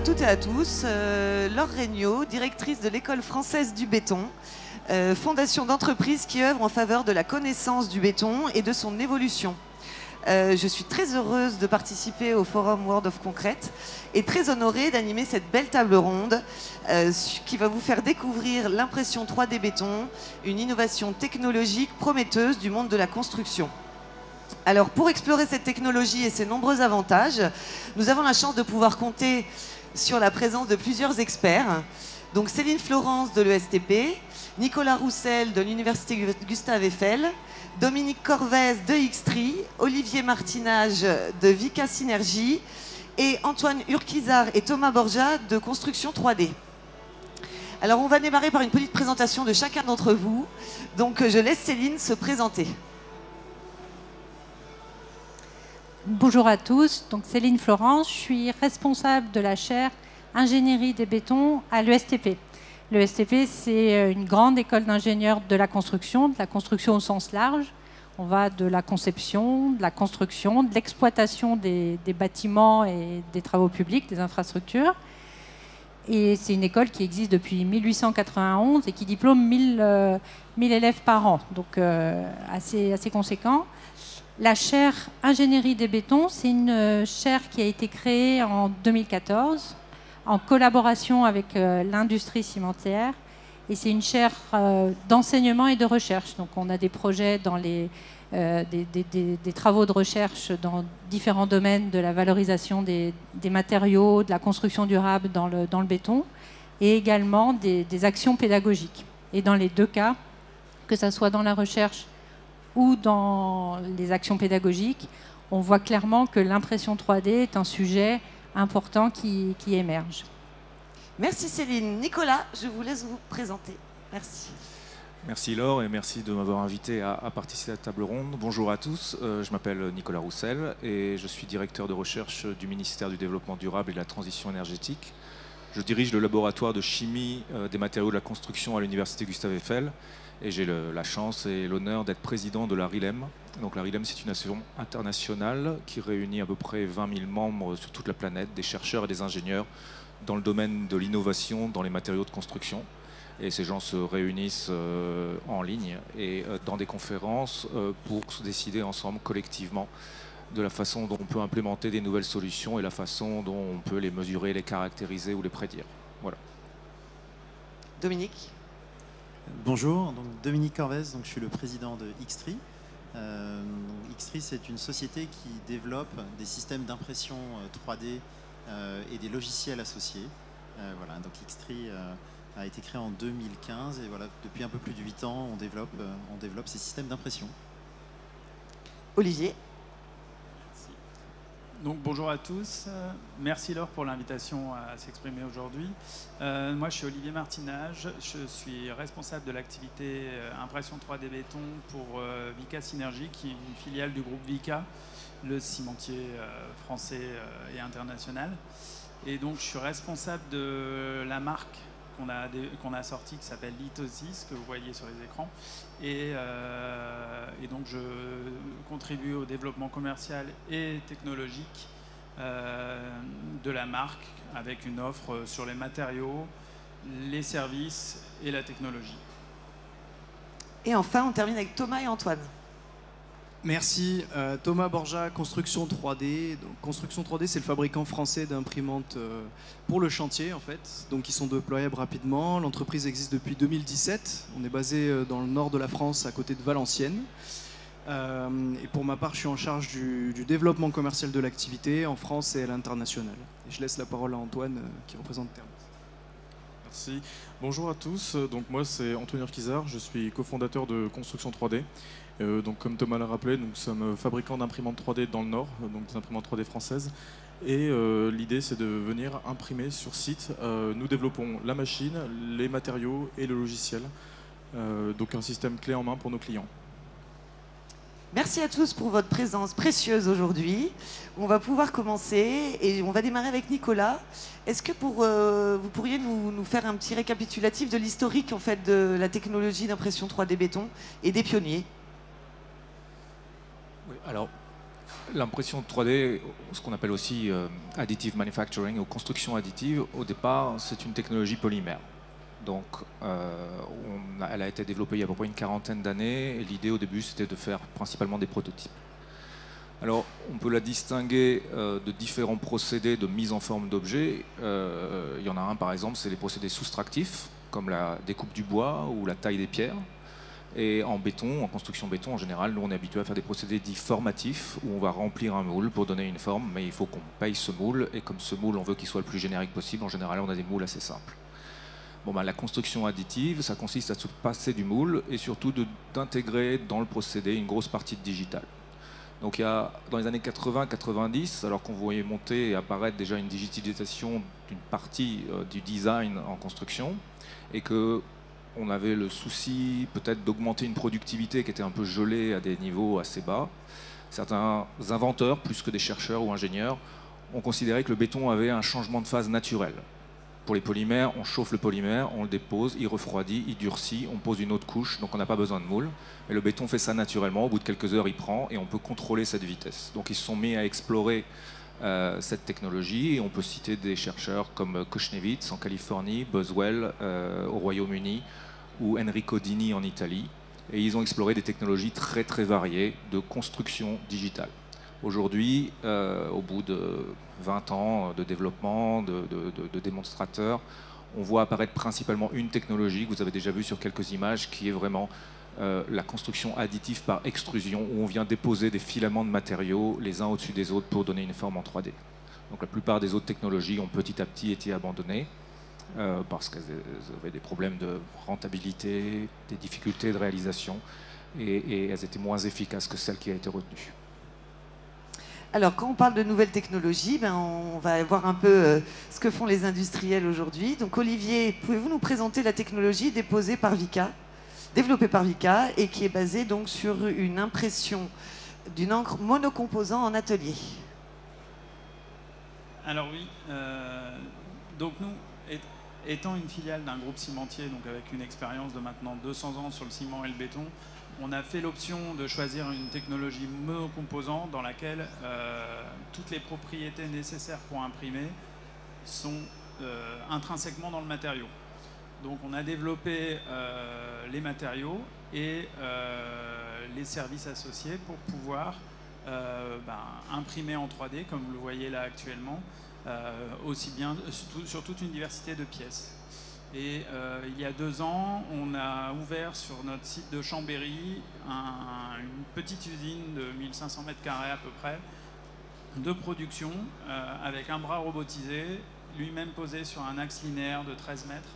toutes et à tous. Laure Regnault, directrice de l'École française du béton, fondation d'entreprise qui œuvre en faveur de la connaissance du béton et de son évolution. Je suis très heureuse de participer au forum World of Concrete et très honorée d'animer cette belle table ronde qui va vous faire découvrir l'impression 3D béton, une innovation technologique prometteuse du monde de la construction. Alors, pour explorer cette technologie et ses nombreux avantages, nous avons la chance de pouvoir compter sur la présence de plusieurs experts. Donc, Céline Florence de l'ESTP, Nicolas Roussel de l'Université Gustave Eiffel, Dominique Corvez de Xtree, Olivier Martinage de Vicat Synergie et Antoine Urquizard et Thomas Borja de Construction 3D. Alors, on va démarrer par une petite présentation de chacun d'entre vous. Donc, je laisse Céline se présenter. Bonjour à tous, donc Céline Florence, je suis responsable de la chaire Ingénierie des bétons à l'ESTP. L'ESTP, c'est une grande école d'ingénieurs de la construction au sens large. On va de la conception, de la construction, de l'exploitation des bâtiments et des travaux publics, des infrastructures. Et c'est une école qui existe depuis 1891 et qui diplôme 1000 élèves par an, donc assez conséquent. La chaire Ingénierie des bétons, c'est une chaire qui a été créée en 2014 en collaboration avec l'industrie cimentière. Et c'est une chaire d'enseignement et de recherche. Donc on a des projets dans des travaux de recherche dans différents domaines de la valorisation des matériaux, de la construction durable dans le béton, et également des actions pédagogiques. Et dans les deux cas, que ce soit dans la recherche ou dans les actions pédagogiques, on voit clairement que l'impression 3D est un sujet important qui émerge. Merci Céline. Nicolas, je vous laisse vous présenter. Merci. Merci Laure et merci de m'avoir invité à participer à la table ronde. Bonjour à tous, je m'appelle Nicolas Roussel et je suis directeur de recherche du ministère du Développement durable et de la Transition énergétique. Je dirige le laboratoire de chimie des matériaux de la construction à l'Université Gustave Eiffel. Et j'ai la chance et l'honneur d'être président de la RILEM. Donc la RILEM, c'est une association internationale qui réunit à peu près 20 000 membres sur toute la planète, des chercheurs et des ingénieurs dans le domaine de l'innovation dans les matériaux de construction. Et ces gens se réunissent en ligne et dans des conférences pour se décider ensemble, collectivement, de la façon dont on peut implémenter des nouvelles solutions et la façon dont on peut les mesurer, les caractériser ou les prédire. Voilà. Dominique. Bonjour, donc Dominique Corvez, donc je suis le président de Xtree. Xtree, c'est une société qui développe des systèmes d'impression 3D et des logiciels associés. Voilà, donc Xtree a été créé en 2015 et voilà, depuis un peu plus de 8 ans, on développe ces systèmes d'impression. Olivier. Donc, bonjour à tous, merci Laure pour l'invitation à s'exprimer aujourd'hui. Moi je suis Olivier Martinage, je suis responsable de l'activité impression 3D béton pour Vicat Synergie qui est une filiale du groupe Vicat, le cimentier français et international. Et donc je suis responsable de la marque qu'on a sortie qui s'appelle Lithosis, que vous voyez sur les écrans. Et donc je contribue au développement commercial et technologique de la marque avec une offre sur les matériaux, les services et la technologie. Et enfin, on termine avec Thomas et Antoine. Merci. Thomas Borja, Construction 3D. Donc, Construction 3D, c'est le fabricant français d'imprimantes pour le chantier, en fait. Donc, ils sont déployables rapidement. L'entreprise existe depuis 2017. On est basé dans le nord de la France, à côté de Valenciennes. Et pour ma part, je suis en charge du développement commercial de l'activité en France et à l'international. Et je laisse la parole à Antoine, qui représente Thermos. Merci. Bonjour à tous. Donc, moi, c'est Antoine Urquizard. Je suis cofondateur de Construction 3D. Donc, comme Thomas l'a rappelé, nous sommes fabricants d'imprimantes 3D dans le Nord, donc des imprimantes 3D françaises. Et l'idée, c'est de venir imprimer sur site. Nous développons la machine, les matériaux et le logiciel. Donc un système clé en main pour nos clients. Merci à tous pour votre présence précieuse aujourd'hui. On va pouvoir commencer et on va démarrer avec Nicolas. Est-ce que vous pourriez nous faire un petit récapitulatif de l'historique en fait, de la technologie d'impression 3D béton et des pionniers? Oui, alors, L'impression 3D, ce qu'on appelle aussi additive manufacturing ou construction additive, au départ, c'est une technologie polymère. Donc, elle a été développée il y a à peu près une quarantaine d'années, et l'idée au début, c'était de faire principalement des prototypes. Alors, on peut la distinguer de différents procédés de mise en forme d'objets. Il y en a un, par exemple, c'est les procédés soustractifs, comme la découpe du bois ou la taille des pierres. Et en béton, en construction béton, en général, nous, on est habitué à faire des procédés dits formatifs, où on va remplir un moule pour donner une forme, mais il faut qu'on paye ce moule, et comme ce moule, on veut qu'il soit le plus générique possible, en général, on a des moules assez simples. Bon, ben, la construction additive, ça consiste à se passer du moule, et surtout d'intégrer dans le procédé une grosse partie de digital. Donc il y a, dans les années 80-90, alors qu'on voyait monter et apparaître déjà une digitalisation d'une partie du design en construction, et qu'on avait le souci peut-être d'augmenter une productivité qui était un peu gelée à des niveaux assez bas, certains inventeurs, plus que des chercheurs ou ingénieurs, ont considéré que le béton avait un changement de phase naturel. Pour les polymères, on chauffe le polymère, on le dépose, il refroidit, il durcit, on pose une autre couche, donc on n'a pas besoin de moule. Mais le béton fait ça naturellement, au bout de quelques heures il prend et on peut contrôler cette vitesse. Donc ils se sont mis à explorer cette technologie et on peut citer des chercheurs comme Kushnevitz en Californie, Boswell au Royaume-Uni ou Enrico Dini en Italie. Et ils ont exploré des technologies très très variées de construction digitale. Aujourd'hui, au bout de 20 ans de développement, de démonstrateurs, on voit apparaître principalement une technologie que vous avez déjà vue sur quelques images, qui est vraiment la construction additive par extrusion, où on vient déposer des filaments de matériaux les uns au-dessus des autres pour donner une forme en 3D. Donc la plupart des autres technologies ont petit à petit été abandonnées parce qu'elles avaient des problèmes de rentabilité, des difficultés de réalisation, et elles étaient moins efficaces que celles qui ont été retenues. Alors, quand on parle de nouvelles technologies, on va voir un peu ce que font les industriels aujourd'hui. Donc, Olivier, pouvez-vous nous présenter la technologie développée par Vicat et qui est basée donc sur une impression d'une encre monocomposant en atelier? Alors oui, donc nous, étant une filiale d'un groupe cimentier, donc avec une expérience de maintenant 200 ans sur le ciment et le béton, on a fait l'option de choisir une technologie monocomposante dans laquelle toutes les propriétés nécessaires pour imprimer sont intrinsèquement dans le matériau. Donc on a développé les matériaux et les services associés pour pouvoir imprimer en 3D, comme vous le voyez là actuellement, aussi bien sur toute une diversité de pièces. Et il y a 2 ans, on a ouvert sur notre site de Chambéry une petite usine de 1500 m² à peu près de production avec un bras robotisé, lui-même posé sur un axe linéaire de 13 mètres,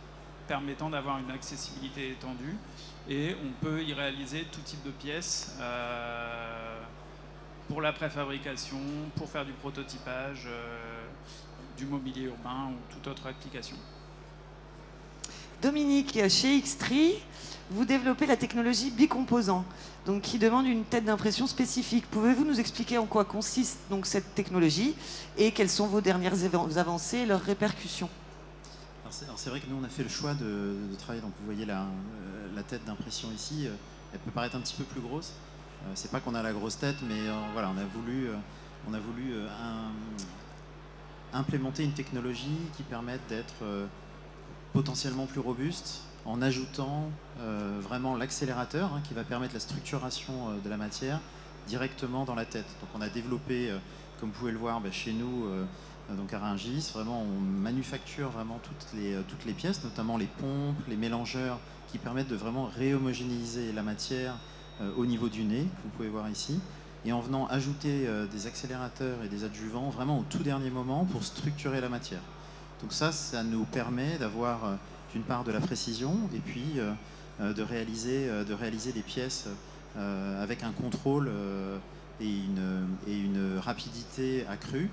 permettant d'avoir une accessibilité étendue. Et on peut y réaliser tout type de pièces pour la préfabrication, pour faire du prototypage, du mobilier urbain ou toute autre application. Dominique, chez Xtree, vous développez la technologie bicomposant, donc qui demande une tête d'impression spécifique. Pouvez-vous nous expliquer en quoi consiste donc cette technologie et quelles sont vos dernières avancées et leurs répercussions? Alors c'est vrai que nous on a fait le choix de travailler, donc vous voyez la tête d'impression ici, elle peut paraître un petit peu plus grosse. C'est pas qu'on a la grosse tête, mais voilà, on a voulu implémenter une technologie qui permette d'être potentiellement plus robuste en ajoutant vraiment l'accélérateur qui va permettre la structuration de la matière directement dans la tête. Donc on a développé, comme vous pouvez le voir chez nous, donc à Rungis, vraiment on manufacture vraiment toutes les pièces, notamment les pompes, les mélangeurs qui permettent de vraiment réhomogénéiser la matière au niveau du nez, que vous pouvez voir ici, et en venant ajouter des accélérateurs et des adjuvants vraiment au tout dernier moment pour structurer la matière. Donc ça nous permet d'avoir d'une part de la précision et puis de réaliser des pièces avec un contrôle et une rapidité accrue.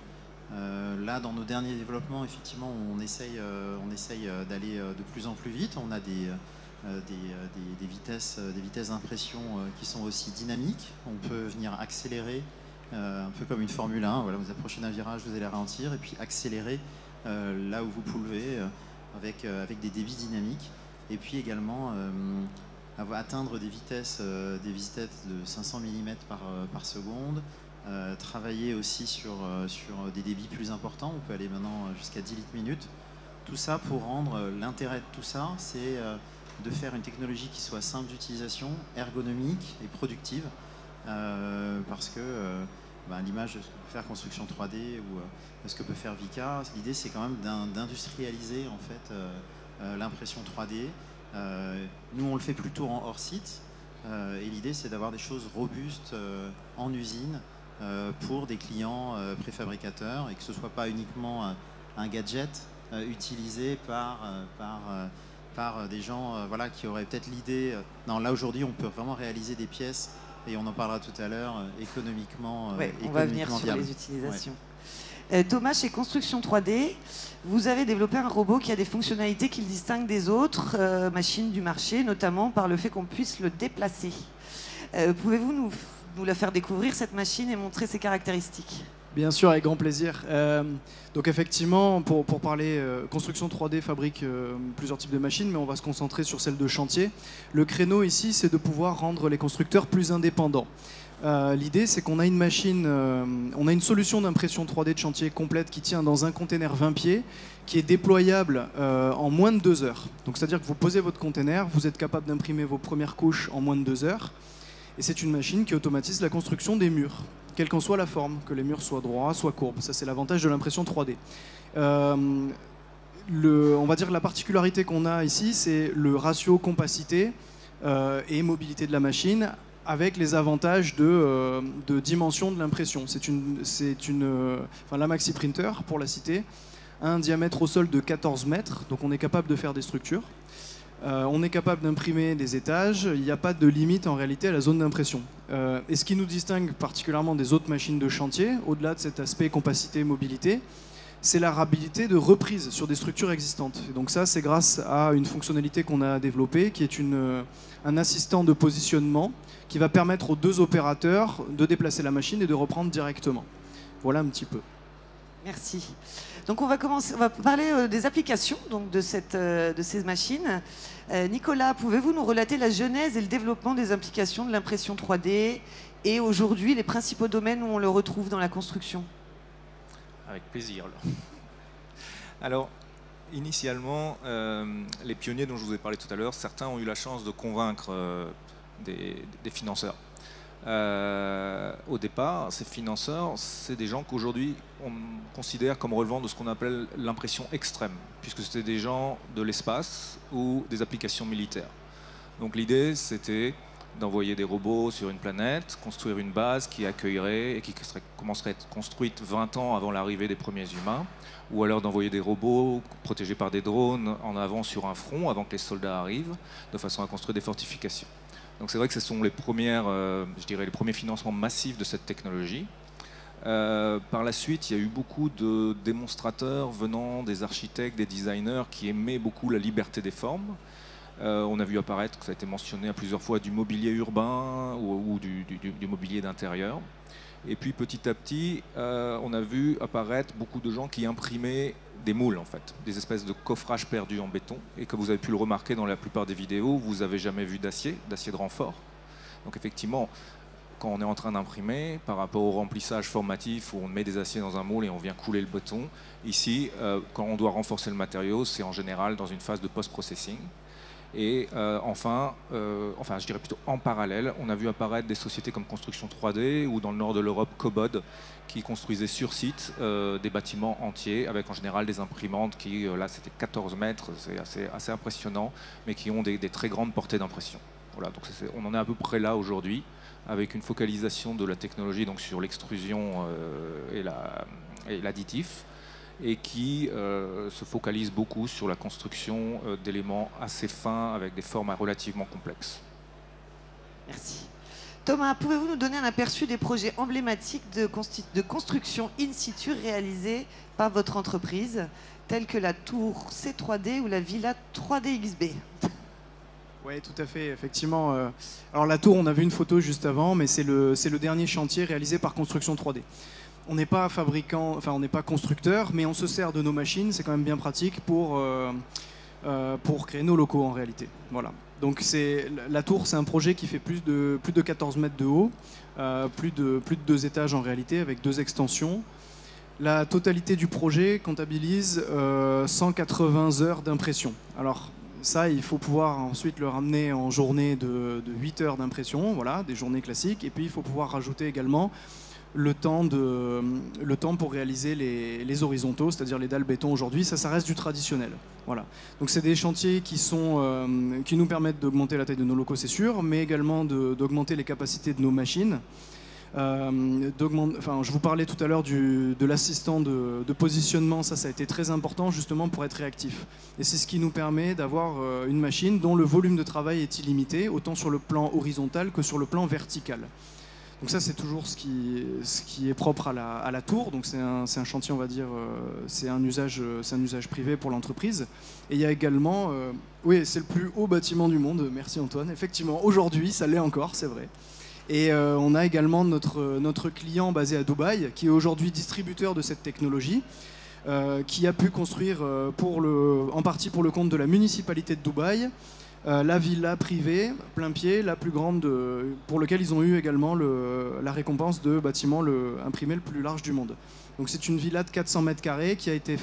Là, dans nos derniers développements, effectivement, on essaye d'aller de plus en plus vite. On a des vitesses d'impression qui sont aussi dynamiques. On peut venir accélérer un peu comme une Formule 1. Voilà, vous approchez d'un virage, vous allez ralentir et puis accélérer là où vous pouvez avec des débits dynamiques, et puis également atteindre des vitesses de 500 mm par seconde, travailler aussi sur des débits plus importants. On peut aller maintenant jusqu'à 10 litres minute. Tout ça pour rendre l'intérêt de tout ça, c'est de faire une technologie qui soit simple d'utilisation, ergonomique et productive. Parce que l'image de ce que peut faire construction 3D ou de ce que peut faire Vicat, l'idée c'est quand même d'industrialiser en fait l'impression 3D. Nous on le fait plutôt en hors site et l'idée c'est d'avoir des choses robustes en usine pour des clients préfabricateurs et que ce ne soit pas uniquement un gadget utilisé par des gens qui auraient peut-être l'idée. Non, là aujourd'hui on peut vraiment réaliser des pièces. Et on en parlera tout à l'heure, économiquement on va venir sur les utilisations. Thomas, chez Construction 3D, vous avez développé un robot qui a des fonctionnalités qui le distinguent des autres machines du marché, notamment par le fait qu'on puisse le déplacer. Pouvez-vous nous la faire découvrir, cette machine, et montrer ses caractéristiques ? Bien sûr, avec grand plaisir. Donc effectivement, pour parler, Construction 3D fabrique plusieurs types de machines, mais on va se concentrer sur celle de chantier. Le créneau ici, c'est de pouvoir rendre les constructeurs plus indépendants. L'idée, c'est qu'on a une machine, on a une solution d'impression 3D de chantier complète qui tient dans un container 20 pieds, qui est déployable en moins de 2 heures. Donc c'est-à-dire que vous posez votre container, vous êtes capable d'imprimer vos premières couches en moins de 2 heures. Et c'est une machine qui automatise la construction des murs, quelle qu'en soit la forme, que les murs soient droits, soient courbes. Ça, c'est l'avantage de l'impression 3D. On va dire que la particularité qu'on a ici, c'est le ratio compacité et mobilité de la machine avec les avantages de dimension de l'impression. La Maxi Printer, pour la citer, a un diamètre au sol de 14 mètres, donc on est capable de faire des structures. On est capable d'imprimer des étages, il n'y a pas de limite en réalité à la zone d'impression. Et ce qui nous distingue particulièrement des autres machines de chantier, au-delà de cet aspect compacité et mobilité, c'est la rapidité de reprise sur des structures existantes. Et donc ça, c'est grâce à une fonctionnalité qu'on a développée, qui est un assistant de positionnement, qui va permettre aux 2 opérateurs de déplacer la machine et de reprendre directement. Voilà un petit peu. Merci. Donc on va parler des applications donc de ces machines. Nicolas, pouvez-vous nous relater la genèse et le développement des applications de l'impression 3D et aujourd'hui les principaux domaines où on le retrouve dans la construction ? Avec plaisir. Alors, initialement, les pionniers dont je vous ai parlé tout à l'heure, certains ont eu la chance de convaincre des financeurs. Au départ, ces financeurs, c'est des gens qu'aujourd'hui on considère comme relevant de ce qu'on appelle l'impression extrême, puisque c'était des gens de l'espace ou des applications militaires. Donc l'idée, c'était d'envoyer des robots sur une planète, construire une base qui accueillerait et qui commencerait à être construite 20 ans avant l'arrivée des premiers humains, ou alors d'envoyer des robots protégés par des drones en avant sur un front avant que les soldats arrivent, de façon à construire des fortifications. Donc c'est vrai que ce sont les premiers financements massifs de cette technologie. Par la suite, il y a eu beaucoup de démonstrateurs venant des architectes, des designers qui aimaient beaucoup la liberté des formes. On a vu apparaître, ça a été mentionné à plusieurs fois, du mobilier urbain ou du mobilier d'intérieur. Et puis petit à petit, on a vu apparaître beaucoup de gens qui imprimaient des moules, en fait, des espèces de coffrages perdus en béton. Et comme vous avez pu le remarquer dans la plupart des vidéos, vous n'avez jamais vu d'acier de renfort. Donc effectivement, quand on est en train d'imprimer, par rapport au remplissage formatif où on met des aciers dans un moule et on vient couler le béton, ici, quand on doit renforcer le matériau, c'est en général dans une phase de post-processing. Et enfin, je dirais plutôt en parallèle, on a vu apparaître des sociétés comme Construction 3D ou dans le nord de l'Europe, Cobod, qui construisaient sur site des bâtiments entiers avec en général des imprimantes qui, là c'était 14 mètres, c'est assez impressionnant, mais qui ont des très grandes portées d'impression. Voilà, donc on en est à peu près là aujourd'hui, avec une focalisation de la technologie donc sur l'extrusion et l'additif, et qui se focalise beaucoup sur la construction d'éléments assez fins avec des formes relativement complexes. Merci. Thomas, pouvez-vous nous donner un aperçu des projets emblématiques de construction in situ réalisés par votre entreprise, tels que la tour C3D ou la villa 3DXB ? Oui, tout à fait, effectivement. Alors la tour, on a vu une photo juste avant, mais c'est le dernier chantier réalisé par Construction 3D. On n'est pas fabricant, enfin on n'est pas constructeur, mais on se sert de nos machines, c'est quand même bien pratique pour créer nos locaux en réalité. Voilà. Donc la tour, c'est un projet qui fait plus de 14 mètres de haut, plus de 2 étages en réalité, avec 2 extensions. La totalité du projet comptabilise 180 heures d'impression. Alors ça, il faut pouvoir ensuite le ramener en journée de 8 heures d'impression, voilà, des journées classiques. Et puis il faut pouvoir rajouter également le temps pour réaliser les horizontaux, c'est-à-dire les dalles béton aujourd'hui. Ça reste du traditionnel. Voilà. Donc c'est des chantiers qui nous permettent d'augmenter la taille de nos locaux, c'est sûr, mais également d'augmenter les capacités de nos machines. Je vous parlais tout à l'heure de l'assistant de positionnement, ça a été très important justement pour être réactif. Et c'est ce qui nous permet d'avoir une machine dont le volume de travail est illimité, autant sur le plan horizontal que sur le plan vertical. Donc ça, c'est toujours ce qui est propre à la tour. Donc c'est un chantier, on va dire, c'est un usage privé pour l'entreprise. Et il y a également, oui, c'est le plus haut bâtiment du monde. Merci Antoine. Effectivement, aujourd'hui, ça l'est encore, c'est vrai. Et on a également notre client basé à Dubaï, qui est aujourd'hui distributeur de cette technologie, qui a pu construire en partie pour le compte de la municipalité de Dubaï, la villa privée, plein pied, la plus grande, pour laquelle ils ont eu également la récompense de bâtiment imprimé le plus large du monde. Donc c'est une villa de 400 mètres carrés qui a été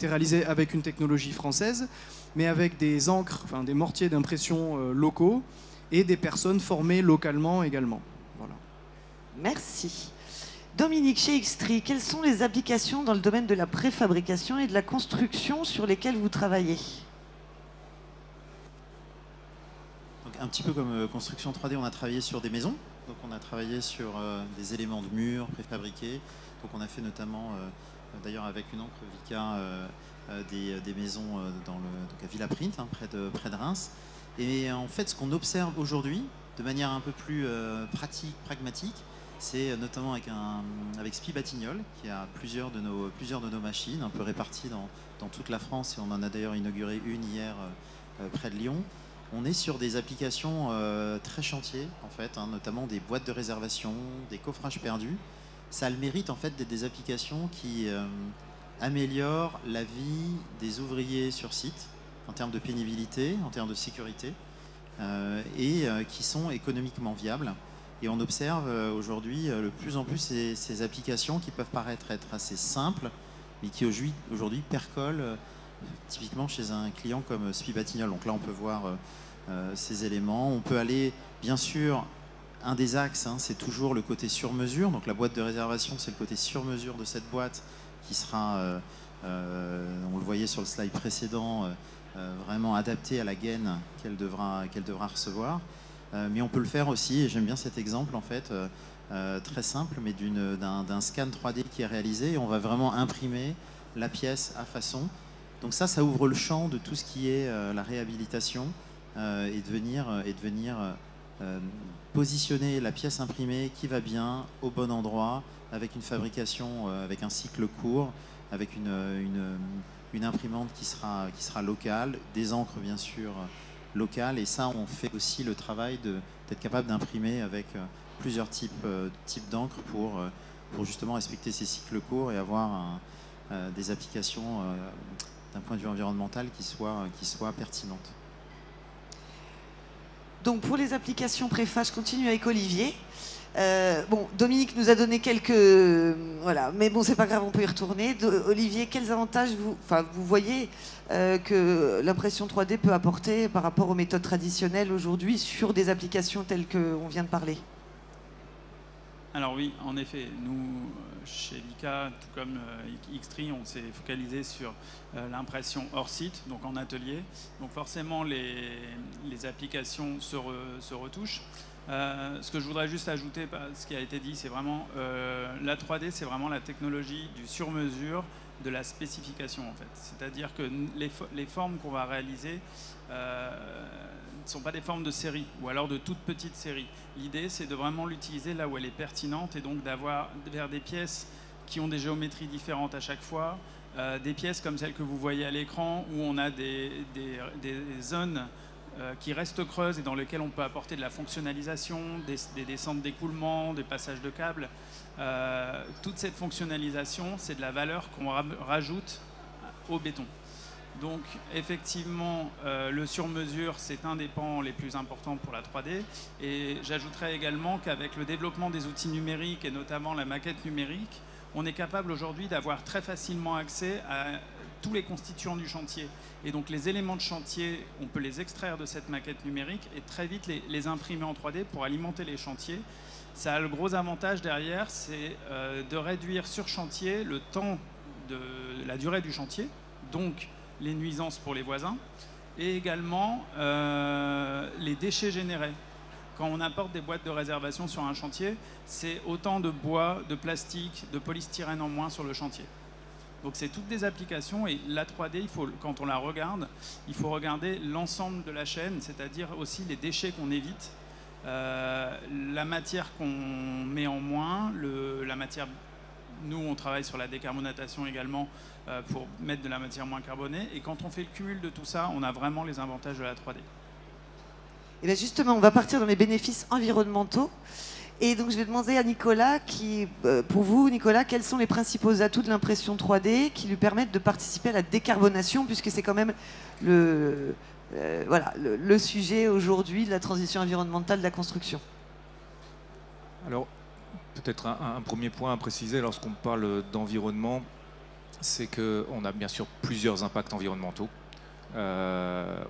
réalisée avec une technologie française, mais avec des encres, des mortiers d'impression locaux, et des personnes formées localement également. Voilà. Merci. Dominique, chez Xtree, quelles sont les applications dans le domaine de la préfabrication et de la construction sur lesquelles vous travaillez? Donc, un petit peu comme construction 3D, on a travaillé sur des maisons. Donc on a travaillé sur des éléments de murs préfabriqués. Donc on a fait notamment, d'ailleurs avec une encre Vica, des maisons donc à Villaprint, près de Reims. Et en fait, ce qu'on observe aujourd'hui, de manière un peu plus pratique, pragmatique, c'est notamment avec Spi Batignolles, qui a plusieurs de nos machines, un peu réparties dans toute la France, et on en a d'ailleurs inauguré une hier près de Lyon. On est sur des applications très chantier, en fait, notamment des boîtes de réservation, des coffrages perdus. Ça a le mérite, en fait, d'être des applications qui améliorent la vie des ouvriers sur site, en termes de pénibilité, en termes de sécurité, et qui sont économiquement viables. Et on observe aujourd'hui de plus en plus ces applications qui peuvent paraître être assez simples, mais qui aujourd'hui percolent typiquement chez un client comme Spi Batignolles. Donc là, on peut voir ces éléments. On peut aller, bien sûr, un des axes, c'est toujours le côté sur-mesure. Donc la boîte de réservation, c'est le côté sur-mesure de cette boîte qui sera, on le voyait sur le slide précédent, vraiment adapté à la gaine qu'elle devra recevoir. Mais on peut le faire aussi, et j'aime bien cet exemple en fait, très simple, mais d'un scan 3D qui est réalisé, et on va vraiment imprimer la pièce à façon. Donc ça ouvre le champ de tout ce qui est la réhabilitation, et de venir positionner la pièce imprimée qui va bien, au bon endroit, avec une fabrication, avec un cycle court, avec une imprimante qui sera locale, des encres bien sûr locales, et ça on fait aussi le travail d'être capable d'imprimer avec plusieurs types d'encre pour justement respecter ces cycles courts et avoir des applications d'un point de vue environnemental qui soient pertinentes. Donc pour les applications préfa, je continue avec Olivier. Bon, Dominique nous a donné quelques... voilà, mais bon, c'est pas grave, on peut y retourner. Olivier, quels avantages vous voyez que l'impression 3D peut apporter par rapport aux méthodes traditionnelles aujourd'hui sur des applications telles qu'on vient de parler? Alors oui, en effet, nous, chez Vica, tout comme Xtree, on s'est focalisé sur l'impression hors site, donc en atelier. Donc forcément, les applications se retouchent. Ce que je voudrais juste ajouter, ce qui a été dit, c'est vraiment la 3D, c'est vraiment la technologie du sur-mesure, de la spécification en fait. C'est-à-dire que les formes qu'on va réaliser ne sont pas des formes de série ou alors de toutes petites séries. L'idée, c'est de vraiment l'utiliser là où elle est pertinente et donc d'avoir vers des pièces qui ont des géométries différentes à chaque fois, des pièces comme celles que vous voyez à l'écran où on a des zones qui restent creuses et dans lesquelles on peut apporter de la fonctionnalisation, des descentes d'écoulement, des passages de câbles. Toute cette fonctionnalisation, c'est de la valeur qu'on rajoute au béton. Donc effectivement, le sur-mesure, c'est un des pans les plus importants pour la 3D. Et j'ajouterais également qu'avec le développement des outils numériques et notamment la maquette numérique, on est capable aujourd'hui d'avoir très facilement accès à tous les constituants du chantier. Et donc les éléments de chantier, on peut les extraire de cette maquette numérique et très vite les imprimer en 3D pour alimenter les chantiers. Ça a le gros avantage derrière, c'est de réduire sur chantier le temps de la durée du chantier, donc les nuisances pour les voisins, et également les déchets générés. Quand on apporte des boîtes de réservation sur un chantier, c'est autant de bois, de plastique, de polystyrène en moins sur le chantier. Donc c'est toutes des applications, et la 3D, quand on la regarde, il faut regarder l'ensemble de la chaîne, c'est-à-dire aussi les déchets qu'on évite, la matière qu'on met en moins, la matière. Nous, on travaille sur la décarbonatation également pour mettre de la matière moins carbonée. Et quand on fait le cumul de tout ça, on a vraiment les avantages de la 3D. Et bien justement, on va partir dans les bénéfices environnementaux. Et donc, je vais demander à Nicolas, pour vous, Nicolas, quels sont les principaux atouts de l'impression 3D qui lui permettent de participer à la décarbonation, puisque c'est quand même le sujet aujourd'hui de la transition environnementale de la construction. Alors, peut-être un premier point à préciser lorsqu'on parle d'environnement, c'est qu'on a bien sûr plusieurs impacts environnementaux.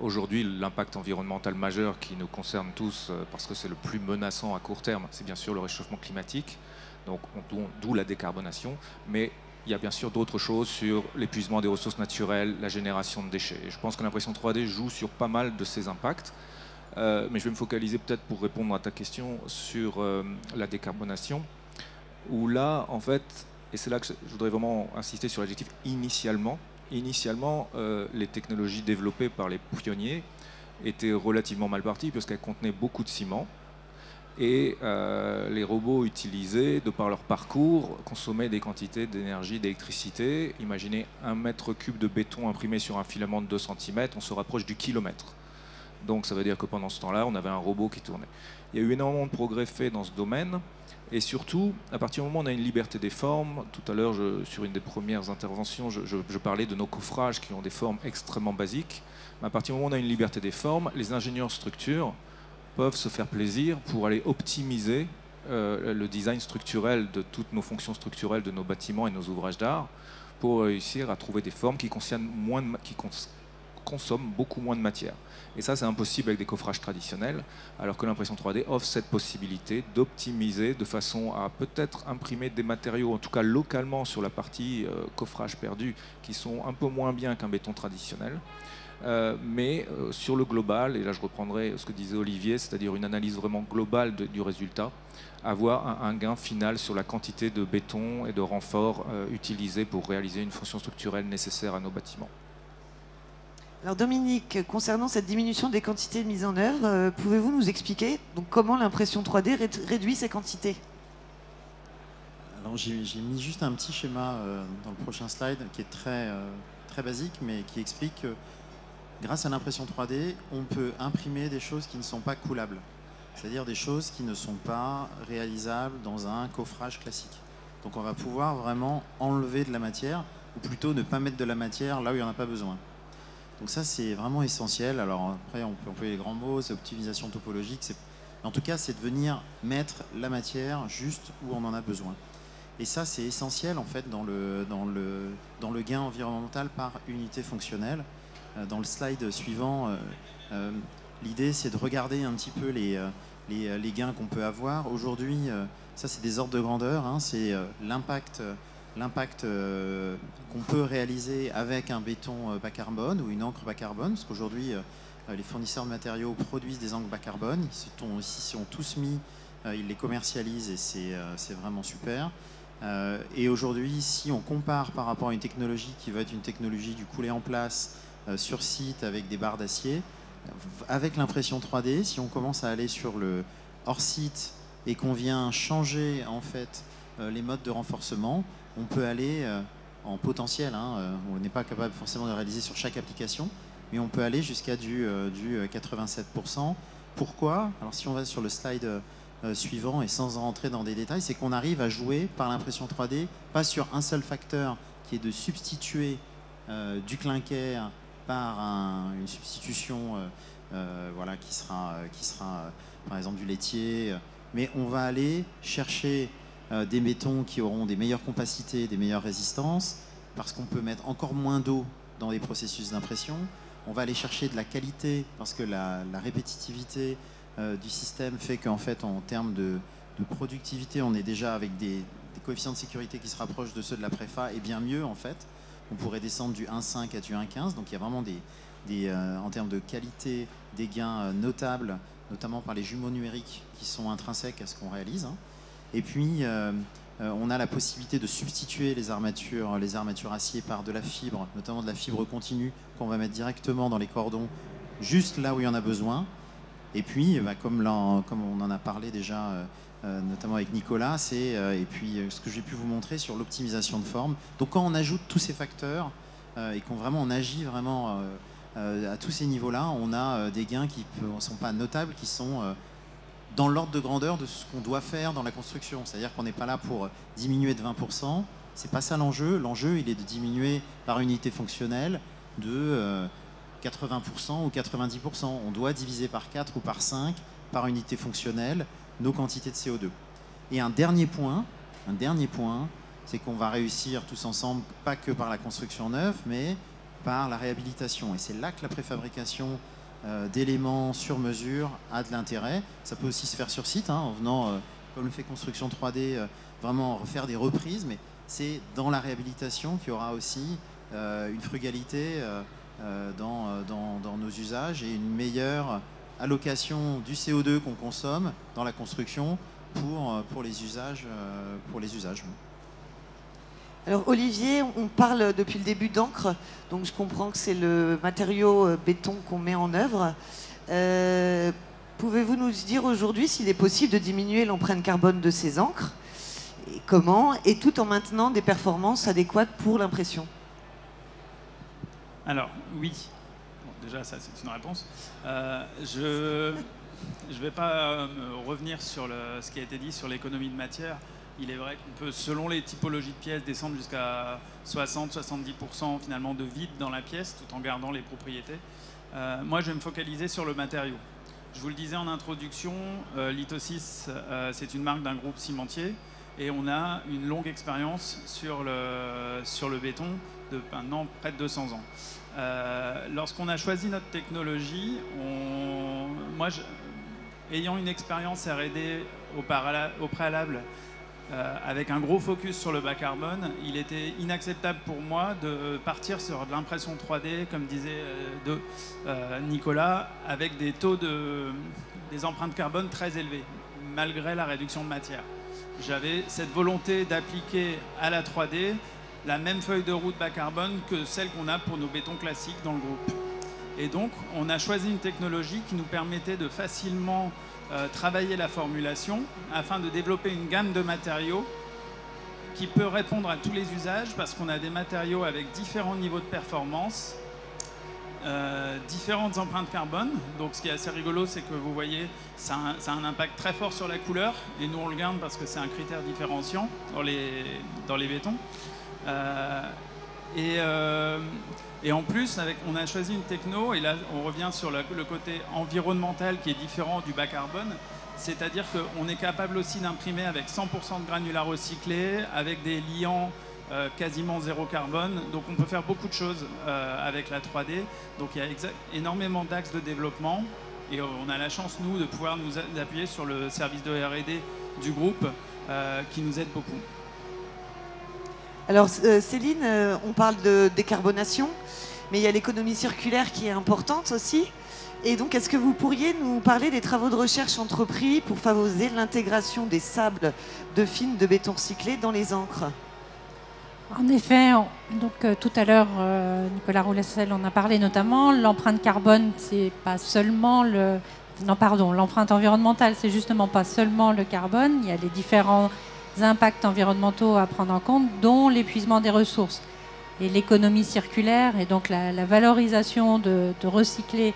Aujourd'hui, l'impact environnemental majeur qui nous concerne tous, parce que c'est le plus menaçant à court terme, c'est bien sûr le réchauffement climatique, donc d'où la décarbonation, mais il y a bien sûr d'autres choses sur l'épuisement des ressources naturelles, la génération de déchets. Et je pense que l'impression 3D joue sur pas mal de ces impacts. Mais je vais me focaliser peut-être pour répondre à ta question sur la décarbonation, où là, en fait, et c'est là que je voudrais vraiment insister sur l'adjectif initialement, les technologies développées par les pionniers étaient relativement mal parties parce qu'elles contenaient beaucoup de ciment, et les robots utilisés, de par leur parcours, consommaient des quantités d'énergie, d'électricité. Imaginez 1 mètre cube de béton imprimé sur un filament de 2 cm, on se rapproche du kilomètre. Donc ça veut dire que pendant ce temps-là, on avait un robot qui tournait. Il y a eu énormément de progrès faits dans ce domaine, et surtout, à partir du moment où on a une liberté des formes, tout à l'heure, sur une des premières interventions, je parlais de nos coffrages qui ont des formes extrêmement basiques, mais à partir du moment où on a une liberté des formes, les ingénieurs structures peuvent se faire plaisir pour aller optimiser le design structurel de toutes nos fonctions structurelles de nos bâtiments et nos ouvrages d'art, pour réussir à trouver des formes qui consomment beaucoup moins de matière. Et ça, c'est impossible avec des coffrages traditionnels, alors que l'impression 3D offre cette possibilité d'optimiser de façon à peut-être imprimer des matériaux, en tout cas localement sur la partie coffrage perdu, qui sont un peu moins bien qu'un béton traditionnel. Mais sur le global, et là je reprendrai ce que disait Olivier, c'est-à-dire une analyse vraiment globale du résultat, avoir un gain final sur la quantité de béton et de renfort utilisés pour réaliser une fonction structurelle nécessaire à nos bâtiments. Alors Dominique, concernant cette diminution des quantités mises en œuvre, pouvez-vous nous expliquer donc, comment l'impression 3D réduit ces quantités? Alors j'ai mis juste un petit schéma dans le prochain slide qui est très basique, mais qui explique que grâce à l'impression 3D, on peut imprimer des choses qui ne sont pas coulables, c'est-à-dire des choses qui ne sont pas réalisables dans un coffrage classique. Donc on va pouvoir vraiment enlever de la matière, ou plutôt ne pas mettre de la matière là où il n'y en a pas besoin. Donc ça, c'est vraiment essentiel. Alors après, on peut employer les grands mots, c'est optimisation topologique. En tout cas, c'est de venir mettre la matière juste où on en a besoin. Et ça, c'est essentiel en fait dans le gain environnemental par unité fonctionnelle. Dans le slide suivant, l'idée, c'est de regarder un petit peu les gains qu'on peut avoir. Aujourd'hui, ça, c'est des ordres de grandeur. Hein, c'est l'impact qu'on peut réaliser avec un béton bas carbone ou une encre bas carbone, parce qu'aujourd'hui les fournisseurs de matériaux produisent des encres bas carbone, ils s'y sont tous mis, ils les commercialisent et c'est vraiment super. Et aujourd'hui, si on compare par rapport à une technologie qui va être une technologie du coulé en place sur site avec des barres d'acier, avec l'impression 3D, si on commence à aller sur le hors site et qu'on vient changer en fait les modes de renforcement, on peut aller en potentiel, hein, on n'est pas capable forcément de réaliser sur chaque application, mais on peut aller jusqu'à du 87%. Pourquoi? Alors si on va sur le slide suivant et sans rentrer dans des détails, c'est qu'on arrive à jouer par l'impression 3D, pas sur un seul facteur qui est de substituer du clinker par une substitution voilà, qui sera par exemple du laitier, mais on va aller chercher des bétons qui auront des meilleures compacités, des meilleures résistances, parce qu'on peut mettre encore moins d'eau dans les processus d'impression. On va aller chercher de la qualité, parce que la répétitivité du système fait qu'en fait, en termes de productivité, on est déjà avec des coefficients de sécurité qui se rapprochent de ceux de la préfa, et bien mieux en fait. On pourrait descendre du 1,5 à du 1,15, donc il y a vraiment en termes de qualité des gains notables, notamment par les jumeaux numériques qui sont intrinsèques à ce qu'on réalise. Et puis, on a la possibilité de substituer les armatures acier par de la fibre, notamment de la fibre continue qu'on va mettre directement dans les cordons, juste là où il y en a besoin. Et puis, comme on en a parlé déjà, notamment avec Nicolas, et puis ce que j'ai pu vous montrer sur l'optimisation de forme. Donc quand on ajoute tous ces facteurs et qu'on vraiment on agit vraiment à tous ces niveaux-là, on a des gains qui ne sont pas notables, qui sont dans l'ordre de grandeur de ce qu'on doit faire dans la construction. C'est-à-dire qu'on n'est pas là pour diminuer de 20%, c'est pas ça l'enjeu. L'enjeu, il est de diminuer par unité fonctionnelle de 80% ou 90%. On doit diviser par 4 ou par 5 par unité fonctionnelle nos quantités de CO2. Et un dernier point, c'est qu'on va réussir tous ensemble, pas que par la construction neuve, mais par la réhabilitation. Et c'est là que la préfabrication d'éléments sur mesure a de l'intérêt. Ça peut aussi se faire sur site, en venant, comme le fait construction 3D, vraiment refaire des reprises, mais c'est dans la réhabilitation qu'il y aura aussi une frugalité dans nos usages et une meilleure allocation du CO2 qu'on consomme dans la construction pour les usages. Alors Olivier, on parle depuis le début d'encre, donc je comprends que c'est le matériau béton qu'on met en œuvre. Pouvez-vous nous dire aujourd'hui s'il est possible de diminuer l'empreinte carbone de ces encres, et comment, et tout en maintenant des performances adéquates pour l'impression? Alors oui. Déjà, ça, c'est une réponse. Je ne vais pas revenir sur ce qui a été dit sur l'économie de matière. Il est vrai qu'on peut, selon les typologies de pièces, descendre jusqu'à 60-70% finalement de vide dans la pièce, tout en gardant les propriétés. Moi, je vais me focaliser sur le matériau. Je vous le disais en introduction, Lithosys, c'est une marque d'un groupe cimentier, et on a une longue expérience sur le béton de maintenant près de 200 ans. Lorsqu'on a choisi notre technologie, ayant une expérience R&D au préalable, avec un gros focus sur le bas carbone, il était inacceptable pour moi de partir sur de l'impression 3D, comme disait Nicolas, avec des taux des empreintes carbone très élevées, malgré la réduction de matière. J'avais cette volonté d'appliquer à la 3D la même feuille de route bas carbone que celle qu'on a pour nos bétons classiques dans le groupe. Et donc, on a choisi une technologie qui nous permettait de facilement travailler la formulation afin de développer une gamme de matériaux qui peut répondre à tous les usages, parce qu'on a des matériaux avec différents niveaux de performance, différentes empreintes carbone. Donc ce qui est assez rigolo, c'est que vous voyez, ça a un impact très fort sur la couleur, et nous on le garde parce que c'est un critère différenciant dans les bétons. Et en plus, on a choisi une techno, et là on revient sur le côté environnemental qui est différent du bas carbone, c'est-à-dire qu'on est capable aussi d'imprimer avec 100% de granulats recyclés, avec des liants quasiment zéro carbone, donc on peut faire beaucoup de choses avec la 3D. Donc il y a énormément d'axes de développement, et on a la chance, nous, de pouvoir nous appuyer sur le service de R&D du groupe qui nous aide beaucoup. Alors Céline, on parle de décarbonation, mais il y a l'économie circulaire qui est importante aussi. Et donc, est-ce que vous pourriez nous parler des travaux de recherche entrepris pour favoriser l'intégration des sables de fines de béton recyclé dans les encres? En effet, tout à l'heure, Nicolas Roussel en a parlé notamment. L'empreinte carbone, c'est pas seulement l'empreinte environnementale, c'est justement pas seulement le carbone. Il y a les différents impacts environnementaux à prendre en compte, dont l'épuisement des ressources. Et l'économie circulaire, et donc la valorisation de recycler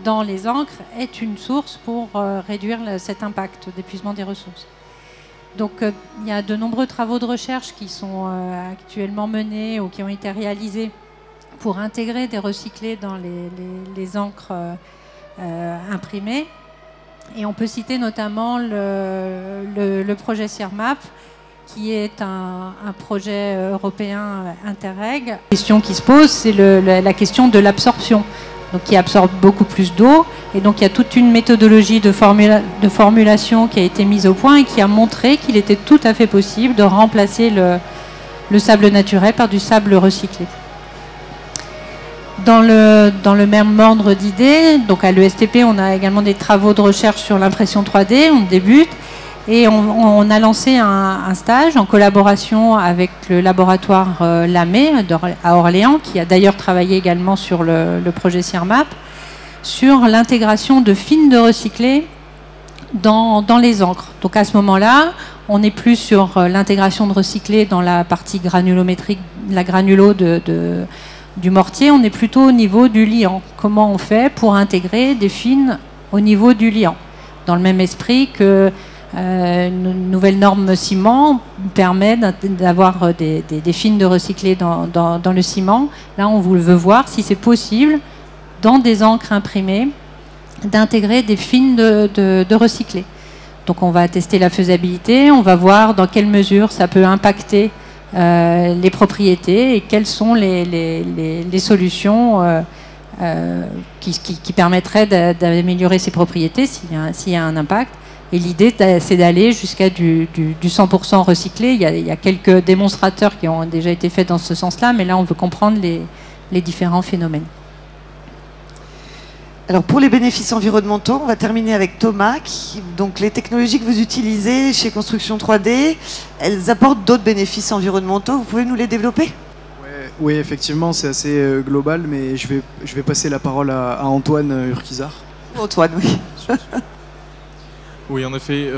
dans les encres, est une source pour réduire cet impact d'épuisement des ressources. Donc il y a de nombreux travaux de recherche qui sont actuellement menés ou qui ont été réalisés pour intégrer des recyclés dans les encres imprimées. Et on peut citer notamment le projet CIRMAP, qui est un projet européen Interreg. La question qui se pose, c'est la question de l'absorption, donc qui absorbe beaucoup plus d'eau. Et donc il y a toute une méthodologie de formulation qui a été mise au point et qui a montré qu'il était tout à fait possible de remplacer le sable naturel par du sable recyclé. Dans le même ordre d'idées, donc à l'ESTP, on a également des travaux de recherche sur l'impression 3D, on débute, et on a lancé un stage en collaboration avec le laboratoire Lamé à Orléans, qui a d'ailleurs travaillé également sur le projet CIRMAP, sur l'intégration de fines de recyclés dans les encres. Donc à ce moment-là, on n'est plus sur l'intégration de recyclés dans la partie granulométrique, la granulo du mortier, on est plutôt au niveau du liant. Comment on fait pour intégrer des fines au niveau du liant? Dans le même esprit que une nouvelle norme ciment permet d'avoir des fines de recyclés dans le ciment. Là, on veut voir si c'est possible, dans des encres imprimées, d'intégrer des fines de recyclés. Donc on va tester la faisabilité, on va voir dans quelle mesure ça peut impacter les propriétés et quelles sont les solutions qui permettraient d'améliorer ces propriétés s'il y a un impact. Et l'idée, c'est d'aller jusqu'à du 100% recyclé. Il y a quelques démonstrateurs qui ont déjà été faits dans ce sens-là, mais là, on veut comprendre les différents phénomènes. Alors pour les bénéfices environnementaux, on va terminer avec Thomas. Donc les technologies que vous utilisez chez Construction 3D, elles apportent d'autres bénéfices environnementaux. Vous pouvez nous les développer? Oui, effectivement, c'est assez global, mais je vais passer la parole à Antoine Urquizard. Antoine, oui. Oui, en effet.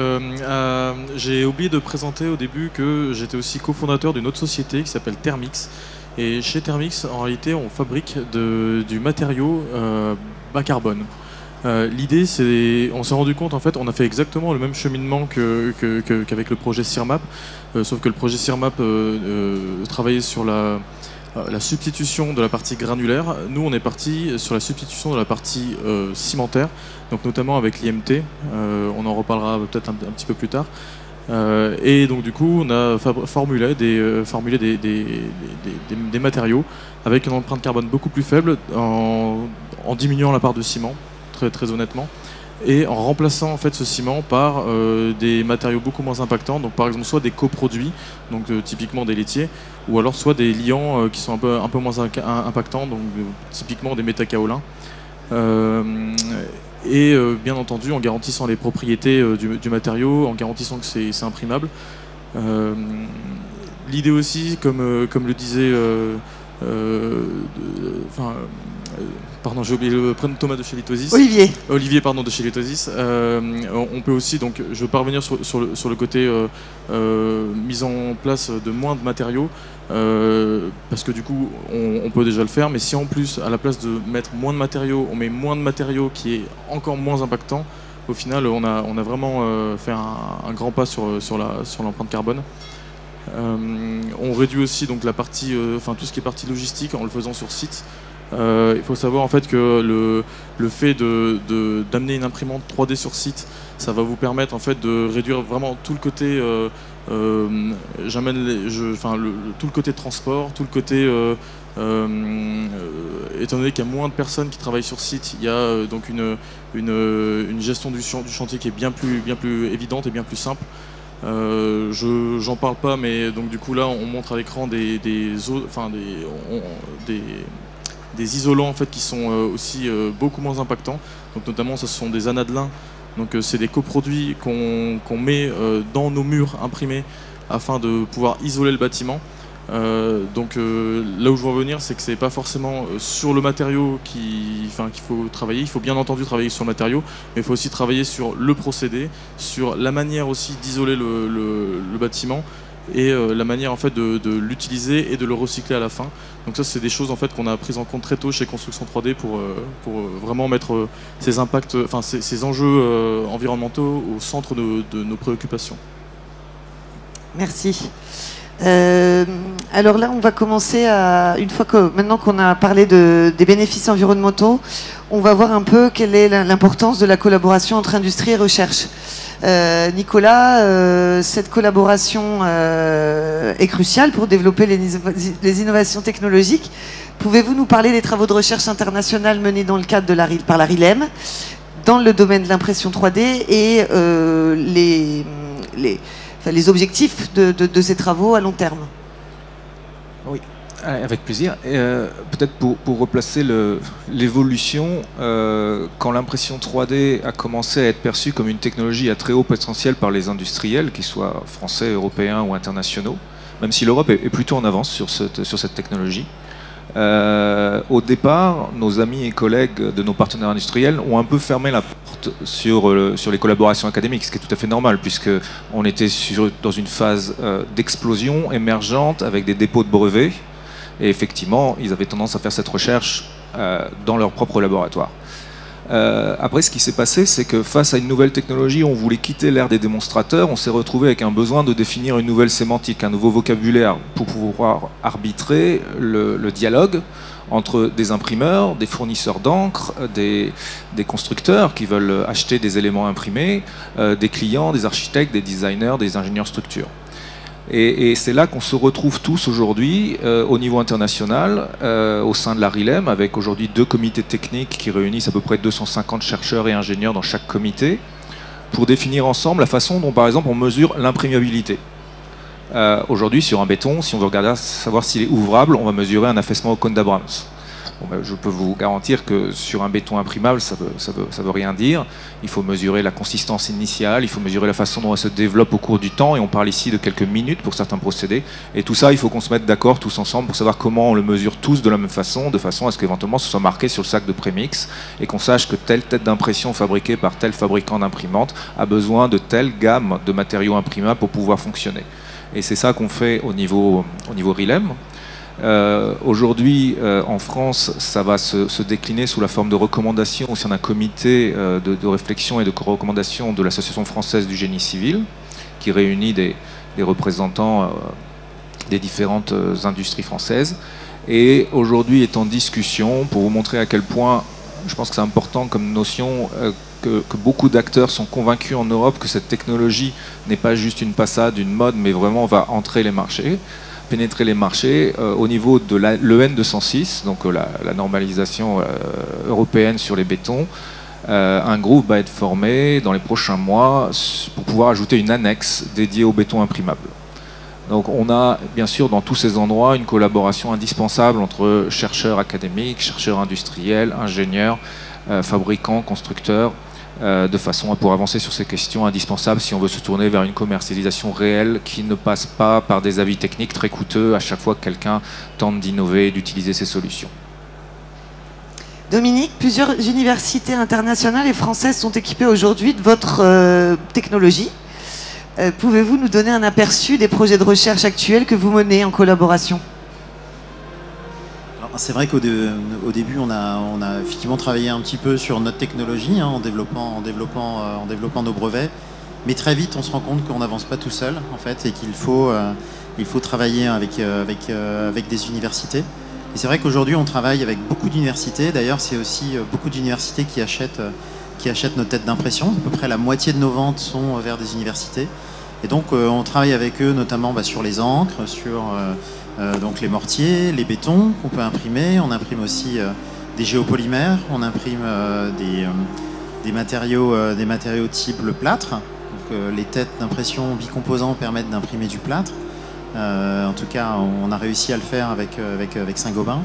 J'ai oublié de présenter au début que j'étais aussi cofondateur d'une autre société qui s'appelle Thermix. Et chez Thermix, en réalité, on fabrique du matériau bas carbone. L'idée, c'est, on s'est rendu compte, en fait, on a fait exactement le même cheminement qu'avec le projet CIRMAP, sauf que le projet CIRMAP travaillait sur la substitution de la partie granulaire. Nous, on est parti sur la substitution de la partie cimentaire, donc notamment avec l'IMT. On en reparlera peut-être un petit peu plus tard. Et donc du coup, on a formulé des matériaux avec une empreinte carbone beaucoup plus faible en diminuant la part de ciment, très honnêtement, et en remplaçant en fait ce ciment par des matériaux beaucoup moins impactants, donc par exemple soit des coproduits, donc typiquement des laitiers, ou alors soit des liants qui sont un peu moins impactants, donc typiquement des métakaolins. Et bien entendu en garantissant les propriétés du matériau, en garantissant que c'est imprimable. L'idée aussi, comme le disait pardon, j'ai oublié le prénom, Thomas de chez Litosis. Olivier, pardon, de chez Litosis. On peut aussi, donc, je veux pas revenir sur le côté mise en place de moins de matériaux, parce que du coup, on peut déjà le faire, mais si en plus, à la place de mettre moins de matériaux, on met moins de matériaux qui est encore moins impactant, au final, on a vraiment fait un grand pas sur l'empreinte carbone. On réduit aussi donc la partie, tout ce qui est partie logistique en le faisant sur site. Il faut savoir en fait que le fait d'amener une imprimante 3D sur site, ça va vous permettre en fait de réduire vraiment tout le côté, tout le côté transport, tout le côté, étant donné qu'il y a moins de personnes qui travaillent sur site, il y a donc une gestion du chantier qui est bien plus évidente et bien plus simple. J'en parle pas, mais donc du coup là on montre à l'écran des isolants en fait qui sont aussi beaucoup moins impactants. Donc notamment ce sont des anadelins. Donc c'est des coproduits qu'on met dans nos murs imprimés afin de pouvoir isoler le bâtiment. Donc là où je veux en venir, c'est que c'est pas forcément sur le matériau qu'il faut travailler. Il faut bien entendu travailler sur le matériau, mais il faut aussi travailler sur le procédé, sur la manière aussi d'isoler le bâtiment et la manière en fait de l'utiliser et de le recycler à la fin. Donc ça, c'est des choses en fait qu'on a prises en compte très tôt chez Construction 3D pour vraiment mettre ces impacts, ces enjeux environnementaux au centre de nos préoccupations. Merci. Alors là, on va commencer à, maintenant qu'on a parlé des bénéfices environnementaux, on va voir un peu quelle est l'importance de la collaboration entre industrie et recherche. Nicolas, cette collaboration est cruciale pour développer les innovations technologiques. Pouvez-vous nous parler des travaux de recherche internationale menés dans le cadre par la RILEM dans le domaine de l'impression 3D et les objectifs de ces travaux à long terme? Oui, avec plaisir. Peut-être pour replacer l'évolution, quand l'impression 3D a commencé à être perçue comme une technologie à très haut potentiel par les industriels, qu'ils soient français, européens ou internationaux, même si l'Europe est plutôt en avance sur cette technologie, au départ, nos amis et collègues de nos partenaires industriels ont un peu fermé la porte sur les collaborations académiques, ce qui est tout à fait normal, puisqu'on était dans une phase d'explosion émergente avec des dépôts de brevets, et effectivement, ils avaient tendance à faire cette recherche dans leur propre laboratoire. Après, ce qui s'est passé, c'est que face à une nouvelle technologie, on voulait quitter l'ère des démonstrateurs, on s'est retrouvé avec un besoin de définir une nouvelle sémantique, un nouveau vocabulaire pour pouvoir arbitrer le dialogue entre des imprimeurs, des fournisseurs d'encre, des constructeurs qui veulent acheter des éléments imprimés, des clients, des architectes, des designers, des ingénieurs structures. Et c'est là qu'on se retrouve tous aujourd'hui au niveau international, au sein de la RILEM, avec aujourd'hui 2 comités techniques qui réunissent à peu près 250 chercheurs et ingénieurs dans chaque comité, pour définir ensemble la façon dont, par exemple, on mesure l'imprimabilité. Aujourd'hui, sur un béton, si on veut regarder savoir s'il est ouvrable, on va mesurer un affaissement au cône d'Abrams. Bon, ben, je peux vous garantir que sur un béton imprimable, ça veut rien dire. Il faut mesurer la consistance initiale, il faut mesurer la façon dont elle se développe au cours du temps, et on parle ici de quelques minutes pour certains procédés. Et tout ça, il faut qu'on se mette d'accord tous ensemble pour savoir comment on le mesure tous de la même façon, de façon à ce qu'éventuellement ce soit marqué sur le sac de prémix, et qu'on sache que telle tête d'impression fabriquée par tel fabricant d'imprimante a besoin de telle gamme de matériaux imprimables pour pouvoir fonctionner. Et c'est ça qu'on fait au niveau RILEM. Aujourd'hui, en France, ça va se décliner sous la forme de recommandations au sein d'un comité de réflexion et de recommandation de l'Association française du génie civil, qui réunit des représentants des différentes industries françaises. Et aujourd'hui est en discussion, pour vous montrer à quel point, je pense que c'est important comme notion, que beaucoup d'acteurs sont convaincus en Europe que cette technologie n'est pas juste une passade, une mode, mais vraiment va entrer les marchés, pénétrer les marchés au niveau de l'EN 206, donc la normalisation européenne sur les bétons. Un groupe va être formé dans les prochains mois pour pouvoir ajouter une annexe dédiée au béton imprimable. Donc on a bien sûr dans tous ces endroits une collaboration indispensable entre chercheurs académiques, chercheurs industriels, ingénieurs, fabricants, constructeurs, de façon à pouvoir avancer sur ces questions indispensables si on veut se tourner vers une commercialisation réelle qui ne passe pas par des avis techniques très coûteux à chaque fois que quelqu'un tente d'innover et d'utiliser ces solutions. Dominique, plusieurs universités internationales et françaises sont équipées aujourd'hui de votre technologie. Pouvez-vous nous donner un aperçu des projets de recherche actuels que vous menez en collaboration ? C'est vrai qu'au début, on a effectivement travaillé un petit peu sur notre technologie, hein, en développant nos brevets. Mais très vite, on se rend compte qu'on n'avance pas tout seul, en fait, et qu'il faut travailler avec des universités. Et c'est vrai qu'aujourd'hui, on travaille avec beaucoup d'universités. D'ailleurs, c'est aussi beaucoup d'universités qui achètent nos têtes d'impression. À peu près la moitié de nos ventes sont vers des universités. Et donc, on travaille avec eux, notamment sur les encres, sur donc les mortiers, les bétons qu'on peut imprimer. On imprime aussi des géopolymères, on imprime des matériaux type le plâtre. Donc, les têtes d'impression bicomposants permettent d'imprimer du plâtre. En tout cas, on a réussi à le faire avec Saint-Gobain.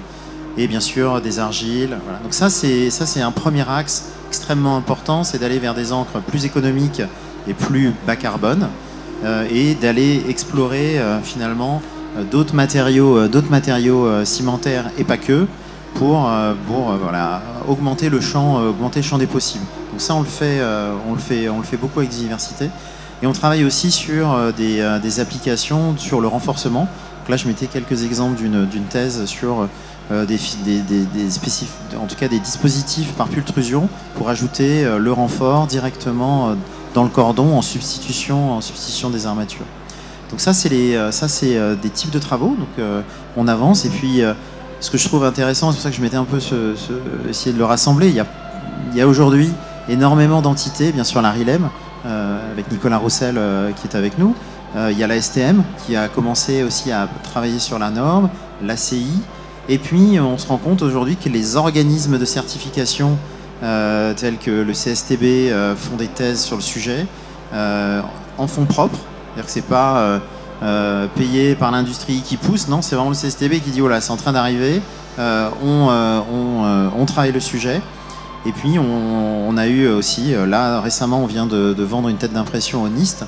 Et bien sûr, des argiles. Voilà. Donc ça, c'est un premier axe extrêmement important, c'est d'aller vers des encres plus économiques et plus bas carbone, et d'aller explorer finalement d'autres matériaux cimentaires et pas que, pour voilà, augmenter le champ des possibles. Donc ça, on le fait beaucoup avec des universités. Et on travaille aussi sur des applications sur le renforcement. Donc là, je mettais quelques exemples d'une thèse sur en tout cas des dispositifs par pultrusion pour ajouter le renfort directement dans le cordon en substitution des armatures. Donc ça, c'est des types de travaux. Donc on avance. Et puis, ce que je trouve intéressant, c'est pour ça que je m'étais un peu essayé de le rassembler. Il y a aujourd'hui énormément d'entités, bien sûr la RILEM, avec Nicolas Roussel qui est avec nous. Il y a la STM qui a commencé aussi à travailler sur la norme, l'ACI. Et puis, on se rend compte aujourd'hui que les organismes de certification tels que le CSTB font des thèses sur le sujet, en fonds propres. C'est-à-dire que c'est pas payé par l'industrie qui pousse, non, c'est vraiment le CSTB qui dit, oh là, c'est en train d'arriver, on travaille le sujet. Et puis, on a eu aussi, là, récemment, on vient de vendre une tête d'impression au NIST.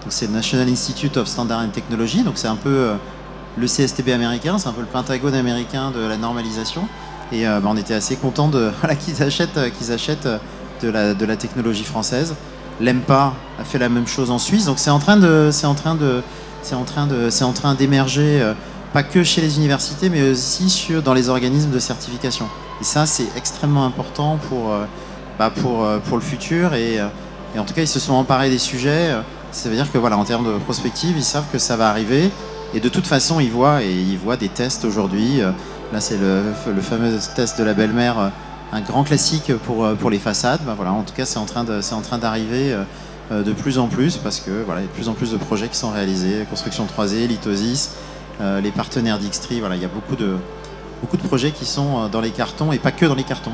C'est le National Institute of Standard and Technology, donc c'est un peu le CSTB américain, c'est un peu le Pentagone américain de la normalisation. Et on était assez contents qu'ils achètent de la technologie française. L'EMPA a fait la même chose en Suisse, donc c'est en train d'émerger, pas que chez les universités, mais aussi dans les organismes de certification. Et ça, c'est extrêmement important pour le futur. Et en tout cas, ils se sont emparés des sujets. Ça veut dire que voilà, en termes de prospective, ils savent que ça va arriver. Et de toute façon, ils voient des tests aujourd'hui. Là, c'est le fameux test de la belle-mère, un grand classique pour les façades. Voilà, en tout cas, c'est en train d'arriver de plus en plus parce que voilà, il y a de plus en plus de projets qui sont réalisés. Construction 3D, Lithosis, les partenaires d'Xtree. Voilà, il y a beaucoup de projets qui sont dans les cartons et pas que dans les cartons.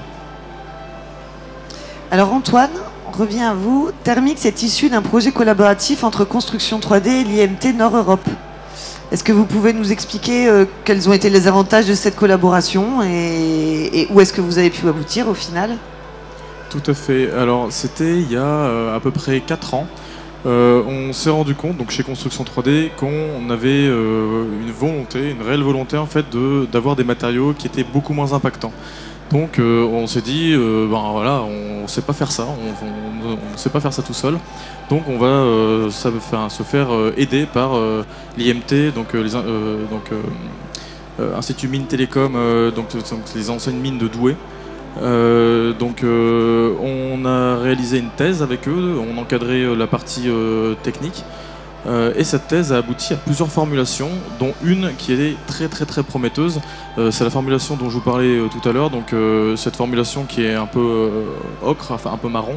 Alors Antoine, on revient à vous. Thermix est issu d'un projet collaboratif entre Construction 3D et l'IMT Nord-Europe. Est-ce que vous pouvez nous expliquer quels ont été les avantages de cette collaboration et où est-ce que vous avez pu aboutir au final? Tout à fait. Alors c'était il y a à peu près 4 ans. On s'est rendu compte, donc chez Construction 3D, qu'on avait une réelle volonté en fait d'avoir des matériaux qui étaient beaucoup moins impactants. Donc on s'est dit, voilà, on ne sait pas faire ça, on ne sait pas faire ça tout seul. Donc on va se faire aider par l'IMT, donc Institut Mines Télécom, donc les anciennes mines de Douai. On a réalisé une thèse avec eux, on encadrait la partie technique. Et cette thèse a abouti à plusieurs formulations, dont une qui est très très très prometteuse. C'est la formulation dont je vous parlais tout à l'heure, donc cette formulation qui est un peu ocre, enfin un peu marron.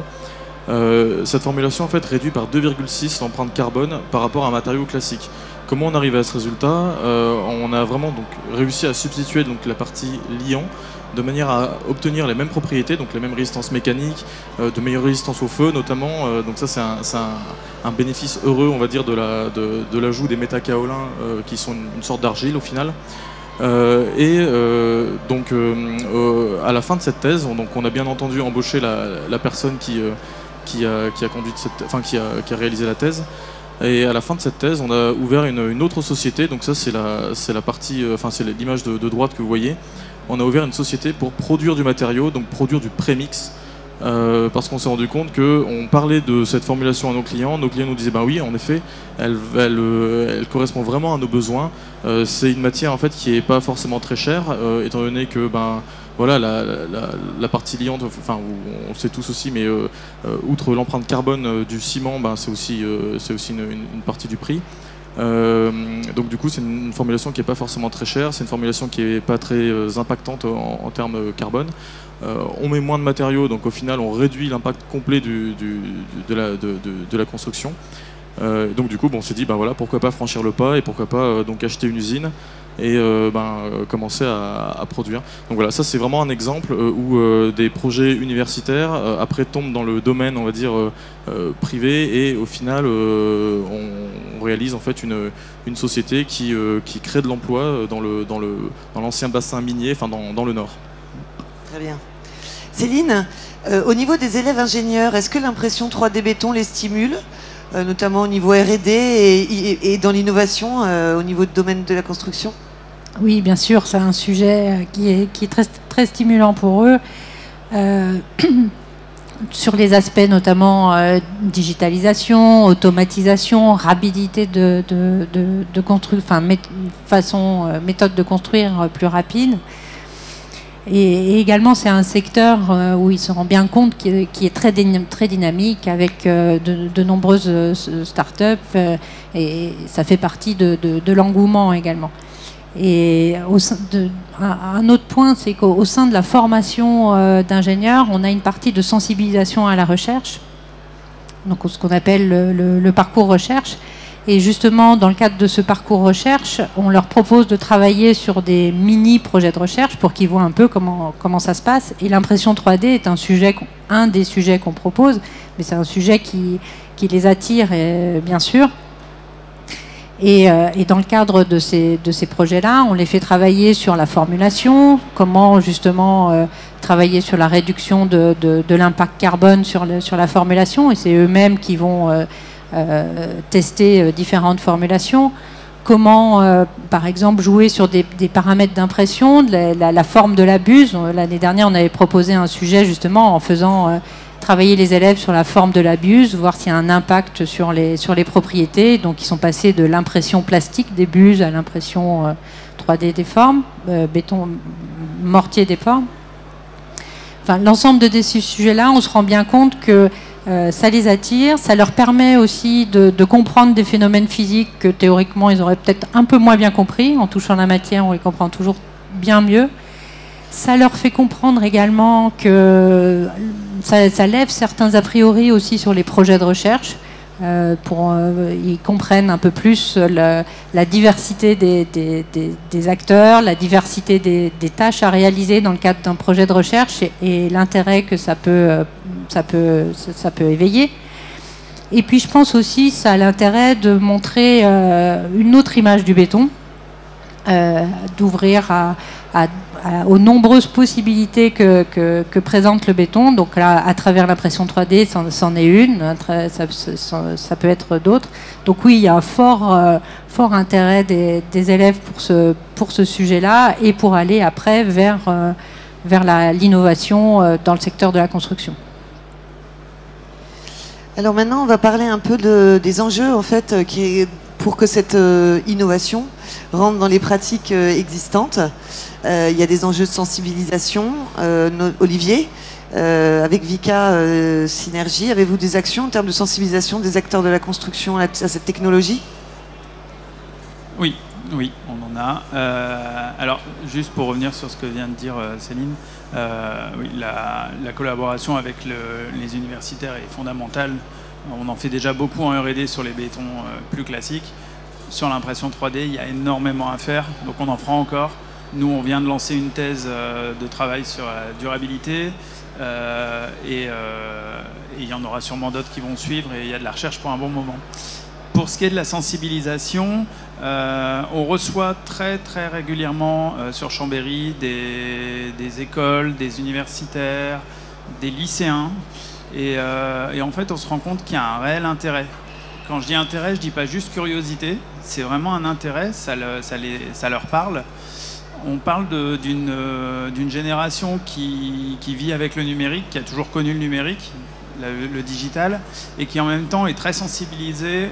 Cette formulation en fait réduit par 2,6 l'empreinte carbone par rapport à un matériau classique. Comment on arrive à ce résultat? On a vraiment donc réussi à substituer donc la partie liant de manière à obtenir les mêmes propriétés, donc les mêmes résistances mécaniques, de meilleures résistances au feu notamment. Donc ça c'est un bénéfice heureux, on va dire, de l'ajout des métacaolins qui sont une sorte d'argile au final. À la fin de cette thèse, on a bien entendu embauché la personne qui a réalisé la thèse. Et à la fin de cette thèse, on a ouvert une autre société. Donc ça c'est la partie, c'est l'image de droite que vous voyez. On a ouvert une société pour produire du matériau, donc produire du prémix, parce qu'on s'est rendu compte qu'on parlait de cette formulation à nos clients nous disaient oui, en effet, elle correspond vraiment à nos besoins. C'est une matière en fait qui n'est pas forcément très chère, étant donné que voilà, la partie liante, enfin on le sait tous aussi, mais outre l'empreinte carbone du ciment, c'est aussi une partie du prix. Donc du coup c'est une formulation qui n'est pas forcément très chère, c'est une formulation qui n'est pas très impactante en termes carbone. On met moins de matériaux, donc au final on réduit l'impact complet de la construction. Donc du coup on s'est dit voilà, pourquoi pas franchir le pas et pourquoi pas donc acheter une usine et commencer à produire. Donc voilà, ça c'est vraiment un exemple où des projets universitaires après tombent dans le domaine, on va dire, privé, et au final on réalise en fait une société qui crée de l'emploi dans l'ancien bassin minier, enfin dans le Nord. Très bien. Céline, au niveau des élèves ingénieurs, est-ce que l'impression 3D béton les stimule, notamment au niveau R&D et dans l'innovation au niveau du domaine de la construction? Oui, bien sûr, c'est un sujet qui est très, très stimulant pour eux, sur les aspects notamment digitalisation, automatisation, rapidité de construire, méthode de construire plus rapide. Et également, c'est un secteur où il se rend bien compte qui est très dynamique avec de nombreuses start-up et ça fait partie de l'engouement également. Et un autre point, c'est qu'au sein de la formation d'ingénieurs, on a une partie de sensibilisation à la recherche, donc ce qu'on appelle le parcours recherche. Et justement, dans le cadre de ce parcours recherche, on leur propose de travailler sur des mini-projets de recherche pour qu'ils voient un peu comment ça se passe. Et l'impression 3D est un des sujets qu'on propose, mais c'est un sujet qui les attire, bien sûr. Et dans le cadre de ces projets-là, on les fait travailler sur la formulation, comment justement travailler sur la réduction de l'impact carbone sur la formulation. Et c'est eux-mêmes qui vont tester différentes formulations, comment par exemple jouer sur des paramètres d'impression, la forme de la buse. L'année dernière on avait proposé un sujet justement en faisant travailler les élèves sur la forme de la buse, voir s'il y a un impact sur les propriétés. Donc ils sont passés de l'impression plastique des buses à l'impression 3D des formes, béton mortier des formes. Enfin, l'ensemble de ces sujets-là, on se rend bien compte que ça les attire, ça leur permet aussi de comprendre des phénomènes physiques que théoriquement ils auraient peut-être un peu moins bien compris. En touchant la matière, on les comprend toujours bien mieux. Ça leur fait comprendre également que ça lève certains a priori aussi sur les projets de recherche. Ils comprennent un peu plus la diversité des acteurs, la diversité des tâches à réaliser dans le cadre d'un projet de recherche et l'intérêt que ça peut éveiller. Et puis je pense aussi ça a l'intérêt de montrer une autre image du béton, d'ouvrir aux nombreuses possibilités que présente le béton. Donc là, à travers l'impression 3D, c'en est une, ça peut être d'autres. Donc oui, il y a un fort intérêt des élèves pour ce sujet-là et pour aller après vers l'innovation dans le secteur de la construction. Alors maintenant, on va parler un peu des enjeux en fait, pour que cette innovation rentre dans les pratiques existantes. Il y a des enjeux de sensibilisation. Olivier, avec Vika Synergie, avez-vous des actions en termes de sensibilisation des acteurs de la construction à cette technologie? Oui, on en a. Alors, juste pour revenir sur ce que vient de dire Céline, oui, la collaboration avec les universitaires est fondamentale. On en fait déjà beaucoup en R&D sur les bétons plus classiques. Sur l'impression 3D, il y a énormément à faire, donc on en fera encore. Nous, on vient de lancer une thèse de travail sur la durabilité et il y en aura sûrement d'autres qui vont suivre et il y a de la recherche pour un bon moment. Pour ce qui est de la sensibilisation, on reçoit très régulièrement sur Chambéry des écoles, des universitaires, des lycéens et en fait on se rend compte qu'il y a un réel intérêt. Quand je dis intérêt, je ne dis pas juste curiosité, c'est vraiment un intérêt, ça leur parle. On parle d'une génération qui vit avec le numérique, qui a toujours connu le numérique, le digital, et qui en même temps est très sensibilisée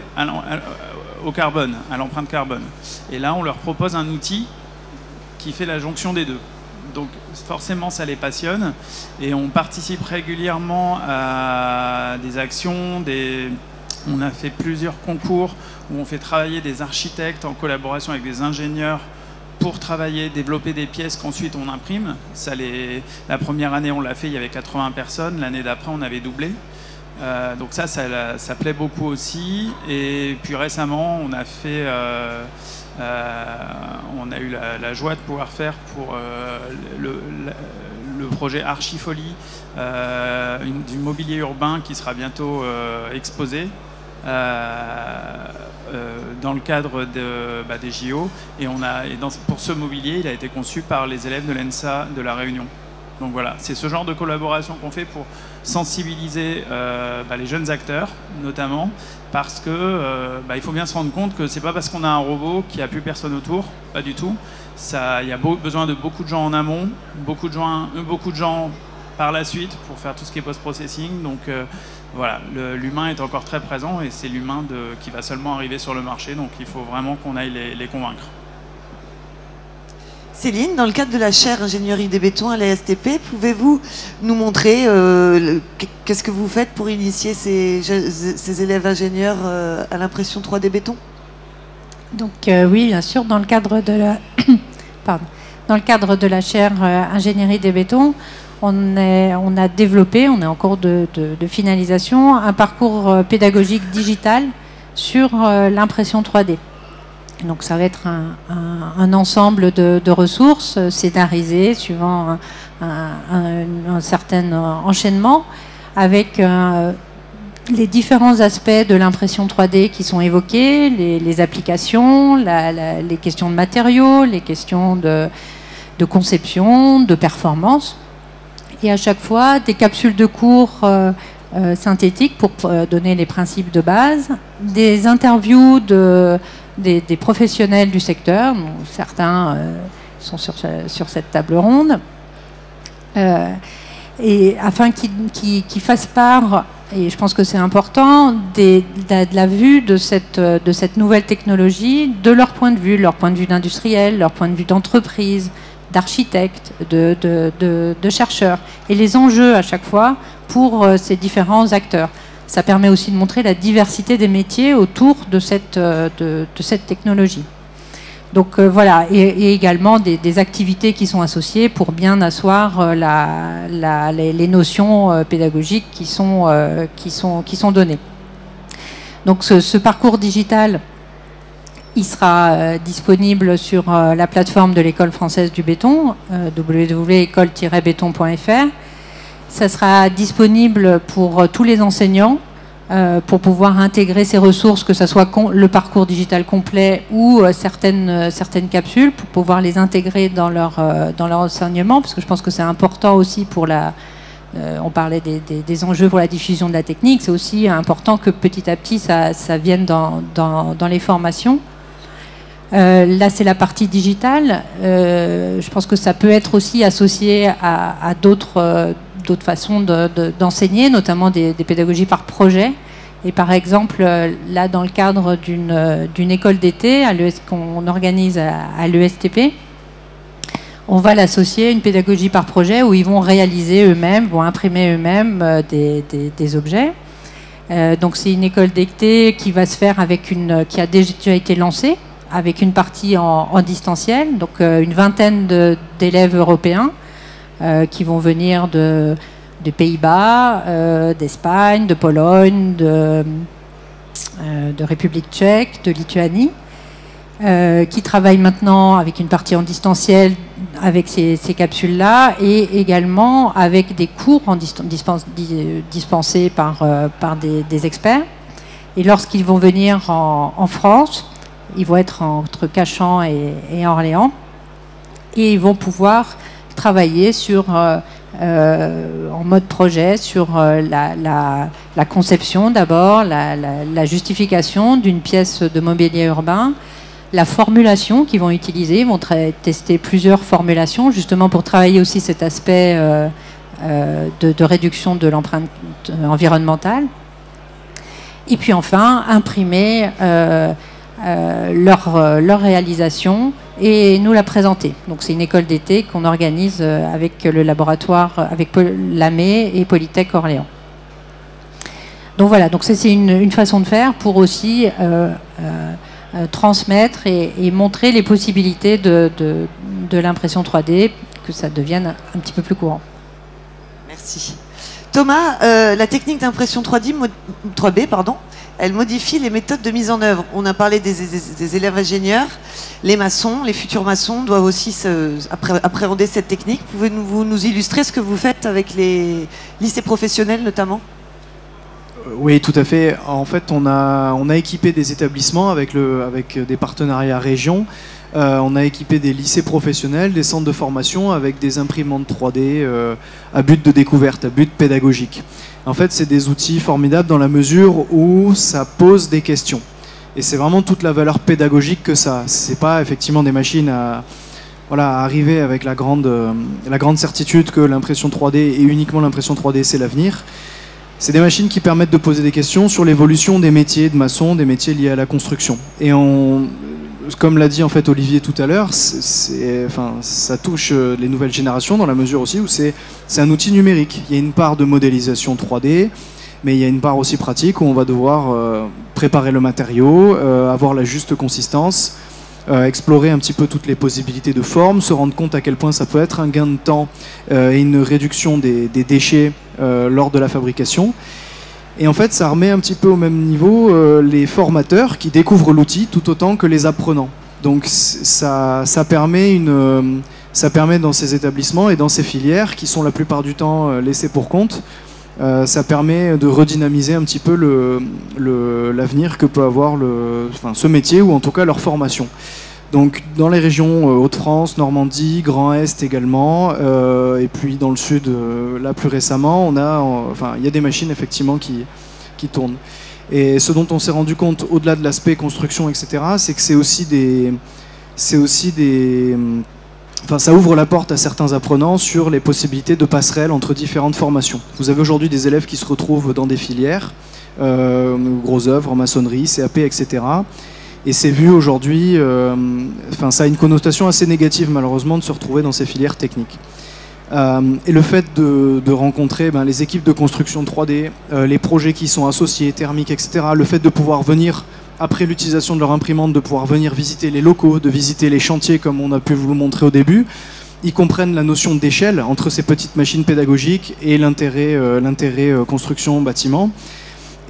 au carbone, à l'empreinte carbone. Et là, on leur propose un outil qui fait la jonction des deux. Donc forcément, ça les passionne, et on participe régulièrement à des actions, on a fait plusieurs concours où on fait travailler des architectes en collaboration avec des ingénieurs pour travailler, développer des pièces qu'ensuite on imprime. La première année, on l'a fait, il y avait 80 personnes. L'année d'après, on avait doublé. Donc ça plaît beaucoup aussi. Et puis récemment, on a fait... on a eu la joie de pouvoir faire pour le projet Archifolie du mobilier urbain qui sera bientôt exposé. Dans le cadre des JO et pour ce mobilier il a été conçu par les élèves de l'ENSA de La Réunion. Donc voilà, c'est ce genre de collaboration qu'on fait pour sensibiliser les jeunes acteurs notamment parce que il faut bien se rendre compte que c'est pas parce qu'on a un robot qu'il n'y a plus personne autour, pas du tout. Il y a besoin de beaucoup de gens en amont, beaucoup de gens par la suite pour faire tout ce qui est post-processing. Donc voilà, l'humain est encore très présent et c'est l'humain qui va seulement arriver sur le marché. Donc il faut vraiment qu'on aille les convaincre. Céline, dans le cadre de la chaire ingénierie des bétons à l'ESTP, pouvez-vous nous montrer qu'est-ce que vous faites pour initier ces élèves ingénieurs à l'impression 3D béton? Donc oui, bien sûr, dans le cadre de la, dans le cadre de la chaire ingénierie des bétons, on a développé, on est en cours de finalisation, un parcours pédagogique digital sur l'impression 3D. Donc ça va être un ensemble de ressources scénarisées suivant un certain enchaînement avec les différents aspects de l'impression 3D qui sont évoqués, les applications, les questions de matériaux, les questions de conception, de performance. Et à chaque fois, des capsules de cours synthétiques pour donner les principes de base, des interviews des professionnels du secteur, dont certains sont sur cette table ronde, et afin qu'ils fassent part, et je pense que c'est important, de la vue de cette nouvelle technologie, de leur point de vue d'industriel, leur point de vue d'entreprise, d'architectes, de chercheurs, et les enjeux à chaque fois pour ces différents acteurs. Ça permet aussi de montrer la diversité des métiers autour de cette technologie. Donc voilà, et également des activités qui sont associées pour bien asseoir les notions pédagogiques qui sont données. Donc ce parcours digital, il sera disponible sur la plateforme de l'École française du béton, www.école-béton.fr. Ça sera disponible pour tous les enseignants pour pouvoir intégrer ces ressources, que ce soit le parcours digital complet ou certaines capsules, pour pouvoir les intégrer dans leur enseignement, parce que je pense que c'est important aussi pour on parlait des enjeux pour la diffusion de la technique, c'est aussi important que petit à petit ça vienne dans les formations. Là, c'est la partie digitale. Je pense que ça peut être aussi associé à d'autres façons d'enseigner, notamment des pédagogies par projet. Et par exemple, là, dans le cadre d'une école d'été qu'on organise à l'ESTP, on va l'associer à une pédagogie par projet où ils vont réaliser eux-mêmes, vont imprimer eux-mêmes des objets. Donc c'est une école d'été qui va se faire qui a déjà été lancée, avec une partie en distanciel, donc une vingtaine d'élèves européens qui vont venir des Pays-Bas, d'Espagne, de Pologne, de République tchèque, de Lituanie, qui travaillent maintenant avec une partie en distanciel avec ces capsules-là, et également avec des cours dispensés par des experts. Et lorsqu'ils vont venir en France, ils vont être entre Cachan et Orléans, et ils vont pouvoir travailler en mode projet sur la conception d'abord, la justification d'une pièce de mobilier urbain, la formulation qu'ils vont utiliser. Ils vont tester plusieurs formulations justement pour travailler aussi cet aspect de réduction de l'empreinte environnementale. Et puis enfin, imprimer leur réalisation et nous la présenter. Donc c'est une école d'été qu'on organise avec le laboratoire, avec l'AME et Polytech Orléans. Donc voilà, donc c'est une façon de faire pour aussi transmettre et montrer les possibilités de l'impression 3D, que ça devienne un petit peu plus courant. Merci. Thomas, la technique d'impression 3B, elle modifie les méthodes de mise en œuvre. On a parlé des élèves ingénieurs, les maçons, les futurs maçons doivent aussi appréhender cette technique. Pouvez-vous nous illustrer ce que vous faites avec les lycées professionnels notamment ? Oui, tout à fait. En fait, on a équipé des établissements avec des partenariats régions. On a équipé des lycées professionnels, des centres de formation avec des imprimantes 3D à but de découverte, à but pédagogique. En fait, c'est des outils formidables dans la mesure où ça pose des questions. Et c'est vraiment toute la valeur pédagogique que ça a. C'est pas effectivement des machines à arriver avec la grande certitude que l'impression 3D et uniquement l'impression 3D, c'est l'avenir. C'est des machines qui permettent de poser des questions sur l'évolution des métiers de maçon, des métiers liés à la construction. Et comme l'a dit en fait Olivier tout à l'heure, ça touche les nouvelles générations dans la mesure aussi où c'est un outil numérique. Il y a une part de modélisation 3D, mais il y a une part aussi pratique où on va devoir préparer le matériau, avoir la juste consistance, explorer un petit peu toutes les possibilités de forme, se rendre compte à quel point ça peut être un gain de temps et une réduction des déchets lors de la fabrication. Et en fait, ça remet un petit peu au même niveau les formateurs qui découvrent l'outil tout autant que les apprenants. Donc ça permet dans ces établissements et dans ces filières qui sont la plupart du temps laissées pour compte, ça permet de redynamiser un petit peu l'avenir que peut avoir ce métier ou en tout cas leur formation. Donc dans les régions Hauts-de-France, Normandie, Grand Est également, et puis dans le sud, là plus récemment, il y a des machines effectivement qui tournent. Et ce dont on s'est rendu compte, au-delà de l'aspect construction, etc., c'est que ça ouvre la porte à certains apprenants sur les possibilités de passerelles entre différentes formations. Vous avez aujourd'hui des élèves qui se retrouvent dans des filières, gros œuvres, maçonnerie, CAP, etc., et c'est vu aujourd'hui, ça a une connotation assez négative malheureusement de se retrouver dans ces filières techniques. Et le fait de rencontrer les équipes de construction 3D, les projets qui sont associés, thermiques, etc., le fait de pouvoir venir, après l'utilisation de leur imprimante, de pouvoir venir visiter les locaux, de visiter les chantiers comme on a pu vous le montrer au début, ils comprennent la notion d'échelle entre ces petites machines pédagogiques et l'intérêt construction bâtiment.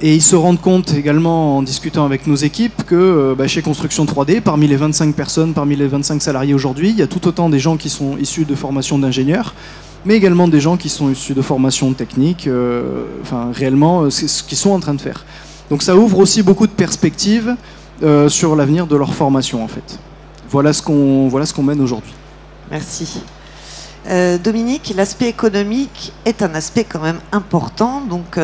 Et ils se rendent compte également en discutant avec nos équipes que chez Construction 3D, parmi les 25 personnes, parmi les 25 salariés aujourd'hui, il y a tout autant des gens qui sont issus de formation d'ingénieurs, mais également des gens qui sont issus de formation technique, réellement c'est ce qu'ils sont en train de faire. Donc ça ouvre aussi beaucoup de perspectives sur l'avenir de leur formation en fait. Voilà ce qu'on mène aujourd'hui. Merci. Dominique, l'aspect économique est un aspect quand même important, donc,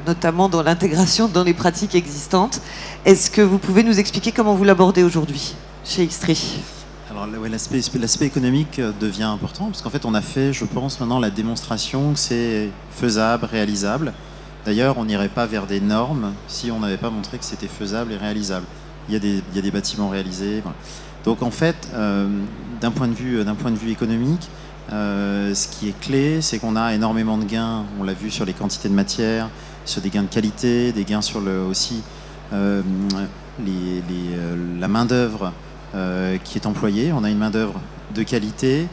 notamment dans l'intégration dans les pratiques existantes. Est-ce que vous pouvez nous expliquer comment vous l'abordez aujourd'hui chez Xtree? Alors l'aspect économique devient important parce qu'en fait on a fait, je pense, maintenant la démonstration que c'est faisable, réalisable. D'ailleurs, on n'irait pas vers des normes si on n'avait pas montré que c'était faisable et réalisable. Il y a des bâtiments réalisés. Voilà. Donc en fait, d'un point de vue économique, ce qui est clé, c'est qu'on a énormément de gains. On l'a vu sur les quantités de matière, sur des gains de qualité, des gains sur la main-d'œuvre qui est employée. On a une main-d'œuvre de qualité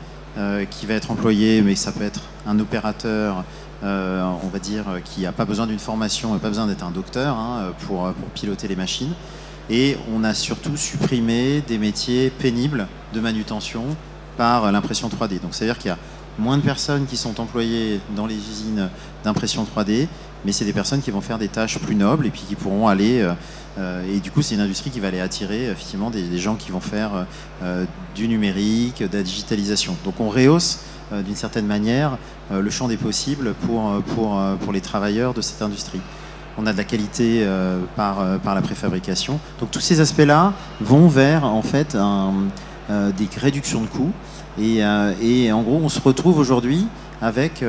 qui va être employée, mais ça peut être un opérateur, on va dire, qui n'a pas besoin d'une formation et pas besoin d'être un docteur pour piloter les machines. Et on a surtout supprimé des métiers pénibles de manutention par l'impression 3D. Donc c'est-à-dire qu'il y a moins de personnes qui sont employées dans les usines d'impression 3D, mais c'est des personnes qui vont faire des tâches plus nobles et puis qui pourront aller... et du coup, c'est une industrie qui va aller attirer effectivement des gens qui vont faire du numérique, de la digitalisation. Donc on rehausse d'une certaine manière le champ des possibles pour les travailleurs de cette industrie. On a de la qualité par la préfabrication. Donc tous ces aspects-là vont vers en fait des réductions de coûts. Et en gros, on se retrouve aujourd'hui avec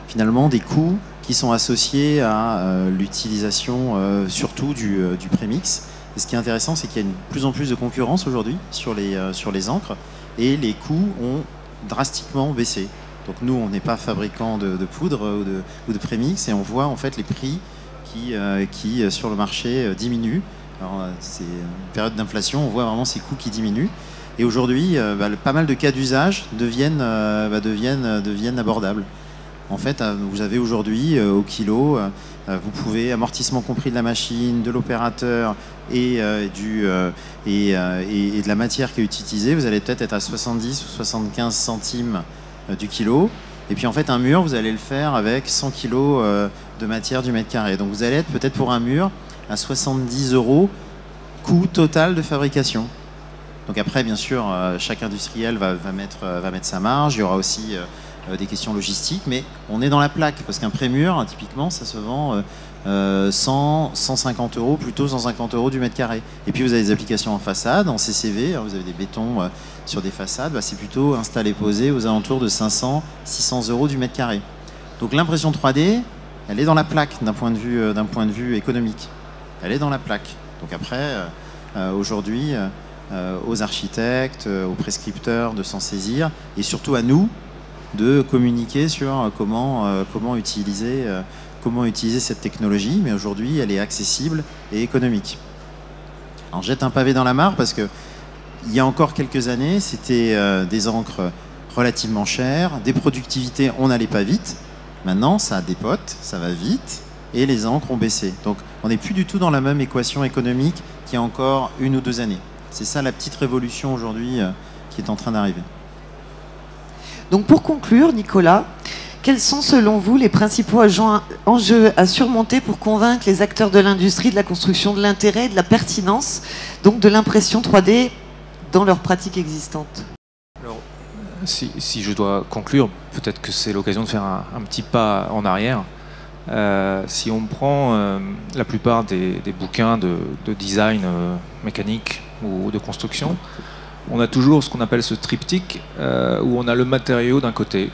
finalement des coûts qui sont associés à l'utilisation surtout du prémix. Et ce qui est intéressant, c'est qu'il y a de plus en plus de concurrence aujourd'hui sur les encres et les coûts ont drastiquement baissé. Donc nous, on n'est pas fabricant de poudre ou de prémix et on voit en fait les prix qui sur le marché diminuent. Alors c'est une période d'inflation, on voit vraiment ces coûts qui diminuent. Et aujourd'hui, pas mal de cas d'usage deviennent abordables. En fait, vous avez aujourd'hui au kilo, vous pouvez, amortissement compris de la machine, de l'opérateur et de la matière qui est utilisée, vous allez peut-être être à 70 ou 75 centimes du kilo. Et puis en fait, un mur, vous allez le faire avec 100 kilos de matière du mètre carré. Donc vous allez être peut-être pour un mur à 70 € coût total de fabrication. Donc après, bien sûr, chaque industriel va mettre sa marge. Il y aura aussi des questions logistiques, mais on est dans la plaque parce qu'un pré-mur, typiquement, ça se vend 150 €, plutôt 150 € du mètre carré. Et puis vous avez des applications en façade, en CCV, vous avez des bétons sur des façades, c'est plutôt installé, posé aux alentours de 500-600 € du mètre carré. Donc l'impression 3D, elle est dans la plaque d'un point de vue économique. Elle est dans la plaque. Donc après, aujourd'hui, aux architectes, aux prescripteurs de s'en saisir, et surtout à nous de communiquer sur comment utiliser cette technologie. Mais aujourd'hui, elle est accessible et économique. Alors, jette un pavé dans la mare parce que il y a encore quelques années, c'était des encres relativement chères, des productivités, on n'allait pas vite. Maintenant, ça dépote, ça va vite, et les encres ont baissé. Donc, on n'est plus du tout dans la même équation économique qu'il y a encore 1 ou 2 années. C'est ça la petite révolution aujourd'hui qui est en train d'arriver. Donc, pour conclure, Nicolas, quels sont selon vous les principaux enjeux à surmonter pour convaincre les acteurs de l'industrie de la construction de l'intérêt et de la pertinence donc de l'impression 3D dans leurs pratiques existantes? Alors, si je dois conclure, peut-être que c'est l'occasion de faire un petit pas en arrière. Si on prend la plupart des bouquins de design mécanique ou de construction, on a toujours ce qu'on appelle ce triptyque où on a le matériau d'un côté,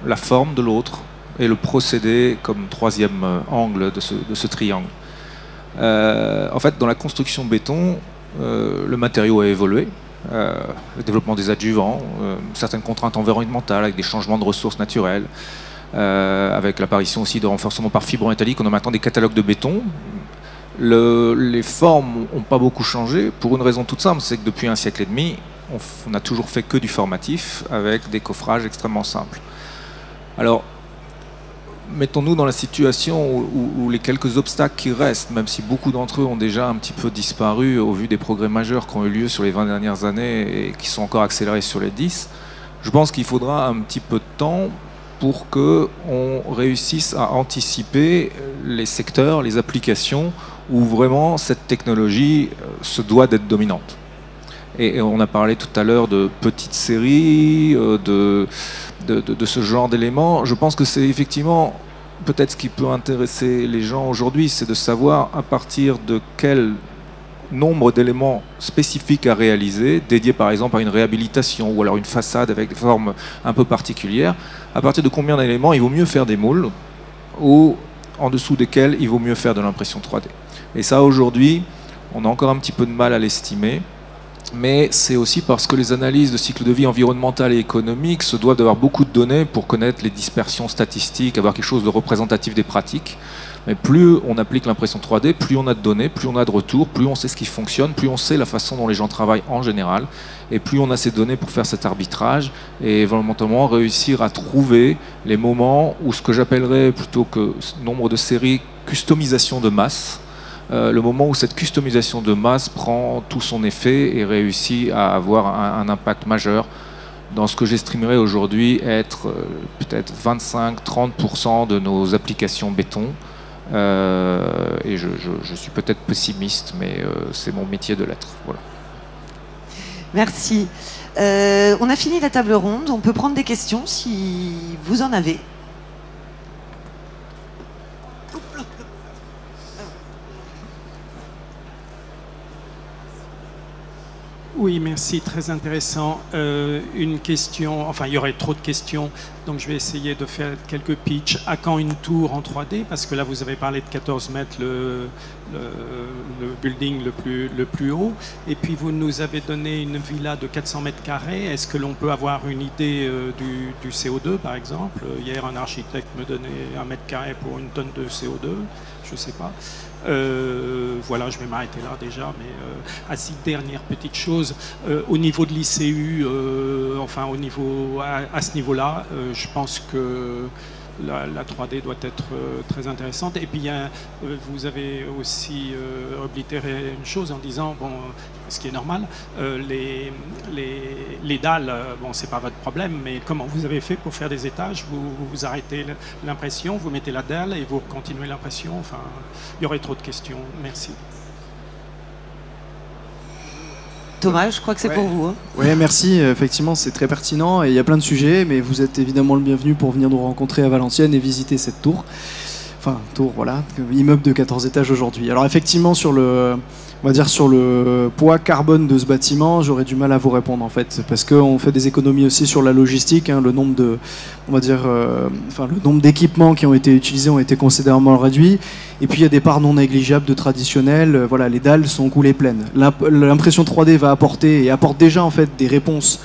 la forme de l'autre et le procédé comme troisième angle de ce triangle. En fait, dans la construction béton, le matériau a évolué. Le développement des adjuvants, certaines contraintes environnementales avec des changements de ressources naturelles, avec l'apparition aussi de renforcement par fibre métallique. On a maintenant des catalogues de béton. Les formes n'ont pas beaucoup changé pour une raison toute simple, c'est que depuis 1 siècle et demi, on n'a toujours fait que du formatif avec des coffrages extrêmement simples. Alors, mettons-nous dans la situation où les quelques obstacles qui restent, même si beaucoup d'entre eux ont déjà un petit peu disparu au vu des progrès majeurs qui ont eu lieu sur les 20 dernières années et qui sont encore accélérés sur les 10, je pense qu'il faudra un petit peu de temps pour qu'on réussisse à anticiper les secteurs, les applications où vraiment cette technologie se doit d'être dominante. Et on a parlé tout à l'heure de petites séries, de ce genre d'éléments. Je pense que c'est effectivement peut-être ce qui peut intéresser les gens aujourd'hui, c'est de savoir à partir de quel nombre d'éléments spécifiques à réaliser, dédiés par exemple à une réhabilitation ou alors une façade avec des formes un peu particulières, à partir de combien d'éléments il vaut mieux faire des moules ou en dessous desquels il vaut mieux faire de l'impression 3D. Et ça aujourd'hui, on a encore un petit peu de mal à l'estimer. Mais c'est aussi parce que les analyses de cycle de vie environnemental et économique se doivent d'avoir beaucoup de données pour connaître les dispersions statistiques, avoir quelque chose de représentatif des pratiques. Mais plus on applique l'impression 3D, plus on a de données, plus on a de retours, plus on sait ce qui fonctionne, plus on sait la façon dont les gens travaillent en général, et plus on a ces données pour faire cet arbitrage et éventuellement réussir à trouver les moments où ce que j'appellerais plutôt que nombre de séries, customisation de masse, le moment où cette customisation de masse prend tout son effet et réussit à avoir un impact majeur dans ce que j'estimerais aujourd'hui être peut-être 25-30% de nos applications béton. Et je suis peut-être pessimiste, mais c'est mon métier de l'être. Voilà. Merci. On a fini la table ronde. On peut prendre des questions si vous en avez. Oui, merci, très intéressant. Une question, enfin il y aurait trop de questions, donc je vais essayer de faire quelques pitchs. À quand une tour en 3D? Parce que là vous avez parlé de 14 mètres, le building le plus haut. Et puis vous nous avez donné une villa de 400 mètres carrés. Est-ce que l'on peut avoir une idée du CO2 par exemple? Hier un architecte me donnait 1 mètre carré pour 1 tonne de CO2, je ne sais pas. Voilà, je vais m'arrêter là déjà, mais à cette dernière petite chose, au niveau de l'ICU, enfin au niveau, à ce niveau-là, je pense que la 3D doit être très intéressante. Et puis vous avez aussi oblitéré une chose en disant, bon, ce qui est normal, les dalles, bon, c'est pas votre problème, mais comment vous avez fait pour faire des étages? Vous arrêtez l'impression, vous mettez la dalle et vous continuez l'impression. Enfin, il y aurait trop de questions. Merci. Thomas, je crois que c'est pour vous. Hein. Oui, merci. Effectivement, c'est très pertinent et il y a plein de sujets, mais vous êtes évidemment le bienvenu pour venir nous rencontrer à Valenciennes et visiter cette tour. enfin tour, voilà, immeuble de 14 étages aujourd'hui. Alors effectivement sur le, on va dire sur le poids carbone de ce bâtiment, j'aurais du mal à vous répondre en fait, parce qu'on fait des économies aussi sur la logistique, hein, le nombre de, on va dire, enfin le nombre d'équipements qui ont été utilisés ont été considérablement réduits, et puis il y a des parts non négligeables de traditionnel, voilà, les dalles sont coulées pleines. L'impression 3D va apporter et apporte déjà en fait des réponses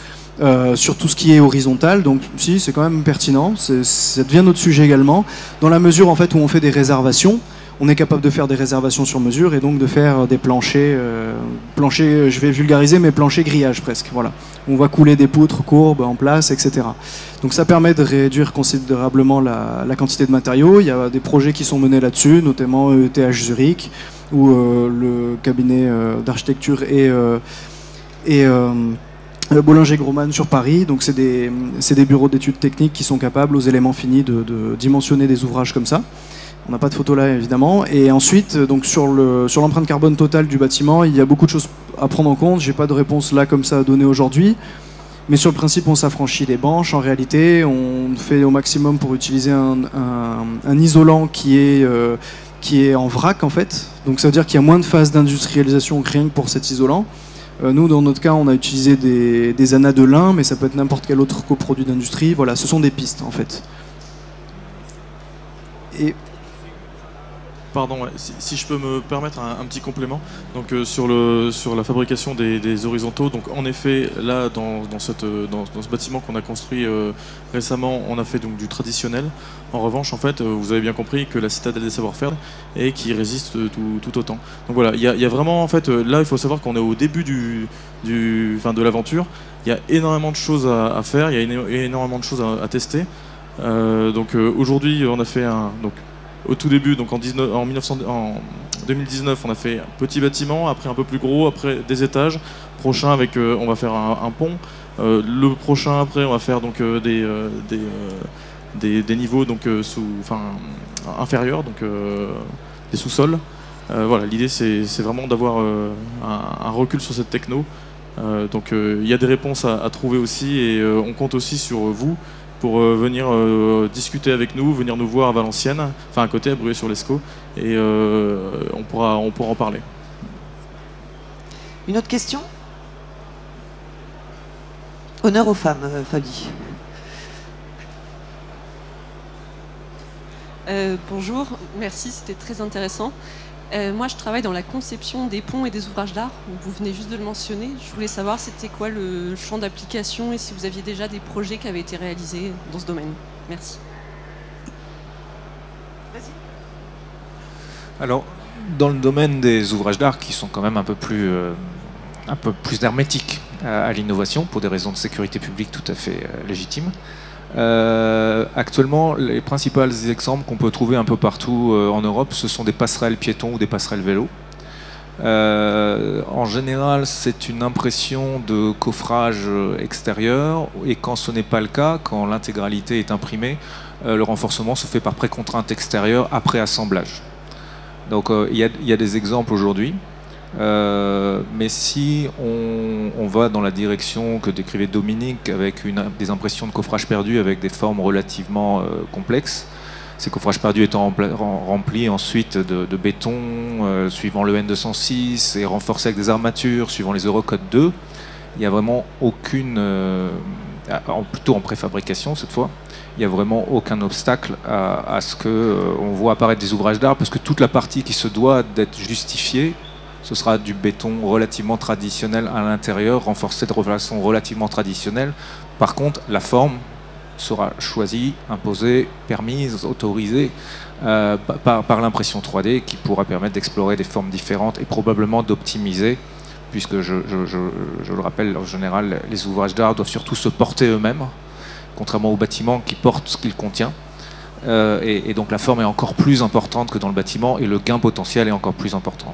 sur tout ce qui est horizontal, donc si c'est quand même pertinent, ça devient notre sujet également, dans la mesure en fait où on fait des réservations, on est capable de faire des réservations sur mesure et donc de faire des planchers, je vais vulgariser, mais planchers grillage presque, voilà. On va couler des poutres courbes en place, etc. Donc ça permet de réduire considérablement la quantité de matériaux. Il y a des projets qui sont menés là-dessus, notamment ETH Zurich, où le cabinet d'architecture et Bollinger-Groman sur Paris, donc c'est des bureaux d'études techniques qui sont capables aux éléments finis de dimensionner des ouvrages comme ça. On n'a pas de photo là évidemment. Et ensuite, donc sur l'empreinte carbone totale du bâtiment, il y a beaucoup de choses à prendre en compte. J'ai pas de réponse là comme ça à donner aujourd'hui. Mais sur le principe, on s'affranchit des branches. En réalité, on fait au maximum pour utiliser un isolant qui est en vrac en fait. Donc ça veut dire qu'il y a moins de phases d'industrialisation rien que pour cet isolant. Nous, dans notre cas, on a utilisé des anas de lin, mais ça peut être n'importe quel autre coproduit d'industrie. Voilà, ce sont des pistes en fait. Et pardon, si je peux me permettre un petit complément, donc sur la fabrication des horizontaux, donc en effet là dans ce bâtiment qu'on a construit récemment, on a fait donc du traditionnel. En revanche, en fait, vous avez bien compris que la citadelle des savoir-faire et qui résiste tout autant. Donc voilà, il y a vraiment en fait là, il faut savoir qu'on est au début de l'aventure. Il y a énormément de choses à faire, il y a énormément de choses à tester. Donc aujourd'hui, on a fait au tout début, donc en 2019, on a fait un petit bâtiment, après un peu plus gros, après des étages. Prochain, on va faire un pont. Le prochain, après, on va faire donc des niveaux donc inférieurs, donc des sous-sols. Voilà, l'idée c'est vraiment d'avoir un recul sur cette techno. Donc il y a des réponses à trouver aussi, et on compte aussi sur vous pour venir discuter avec nous, venir nous voir à Valenciennes, enfin à côté, à Bruay-sur-l'Escaut, et on pourra en parler. Une autre question? Honneur aux femmes, Fabi. Bonjour, merci, c'était très intéressant. Moi, je travaille dans la conception des ponts et des ouvrages d'art. Vous venez juste de le mentionner. Je voulais savoir c'était quoi le champ d'application et si vous aviez déjà des projets qui avaient été réalisés dans ce domaine. Merci. Vas-y. Alors, dans le domaine des ouvrages d'art qui sont quand même un peu plus hermétiques à l'innovation pour des raisons de sécurité publique tout à fait légitimes. Actuellement, les principaux exemples qu'on peut trouver un peu partout en Europe, ce sont des passerelles piétons ou des passerelles vélos. En général, c'est une impression de coffrage extérieur, et quand ce n'est pas le cas, quand l'intégralité est imprimée, le renforcement se fait par précontrainte extérieure après assemblage. Donc il y a des exemples aujourd'hui. Mais si on va dans la direction que décrivait Dominique, avec des impressions de coffrage perdu avec des formes relativement complexes, ces coffrages perdus étant remplis ensuite de béton suivant le N206 et renforcés avec des armatures suivant les Eurocode 2, il n'y a vraiment aucune, plutôt en préfabrication cette fois, il n'y a vraiment aucun obstacle à ce qu'on voit apparaître des ouvrages d'art, parce que toute la partie qui se doit d'être justifiée, ce sera du béton relativement traditionnel à l'intérieur, renforcé de façon relativement traditionnelle. Par contre, la forme sera choisie, imposée, permise, autorisée par l'impression 3D, qui pourra permettre d'explorer des formes différentes et probablement d'optimiser, puisque je le rappelle, en général, les ouvrages d'art doivent surtout se porter eux-mêmes, contrairement au bâtiment qui porte ce qu'il contient. Et donc la forme est encore plus importante que dans le bâtiment, et le gain potentiel est encore plus important.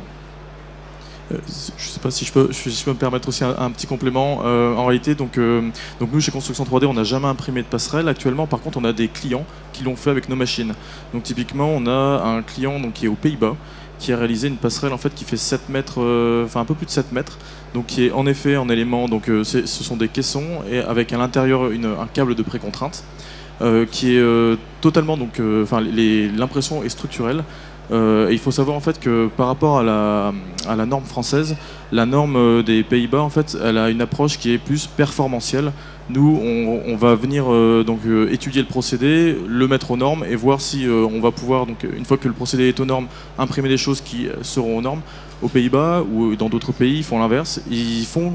Je ne sais pas si je peux me permettre aussi un petit complément. En réalité, donc nous, chez Construction 3D, on n'a jamais imprimé de passerelle. Actuellement, par contre, on a des clients qui l'ont fait avec nos machines. Donc typiquement, on a un client qui est aux Pays-Bas, qui a réalisé une passerelle en fait, qui fait 7 mètres, enfin un peu plus de 7 mètres, donc qui est en effet en élément, donc ce sont des caissons, et avec à l'intérieur un câble de précontrainte. qui est totalement donc, l'impression est structurelle. Et il faut savoir en fait que par rapport à la norme française, la norme des Pays-Bas en fait, elle a une approche qui est plus performantielle. Nous, on va venir étudier le procédé, le mettre aux normes et voir si on va pouvoir, donc, une fois que le procédé est aux normes, imprimer des choses qui seront aux normes. Aux Pays-Bas ou dans d'autres pays, ils font l'inverse. Ils font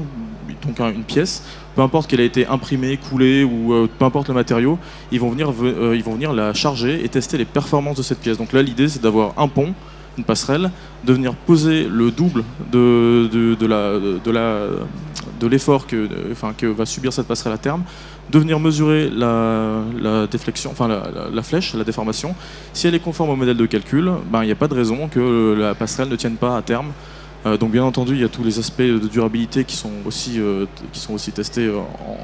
donc une pièce, peu importe qu'elle ait été imprimée, coulée ou peu importe le matériau, ils vont venir la charger et tester les performances de cette pièce. Donc là, l'idée, c'est d'avoir un pont, une passerelle, de venir poser le double de l'effort que va subir cette passerelle à terme, de venir mesurer la déflexion, la flèche, la déformation. Si elle est conforme au modèle de calcul, il n'y a pas de raison que la passerelle ne tienne pas à terme. Donc bien entendu, il y a tous les aspects de durabilité qui sont aussi testés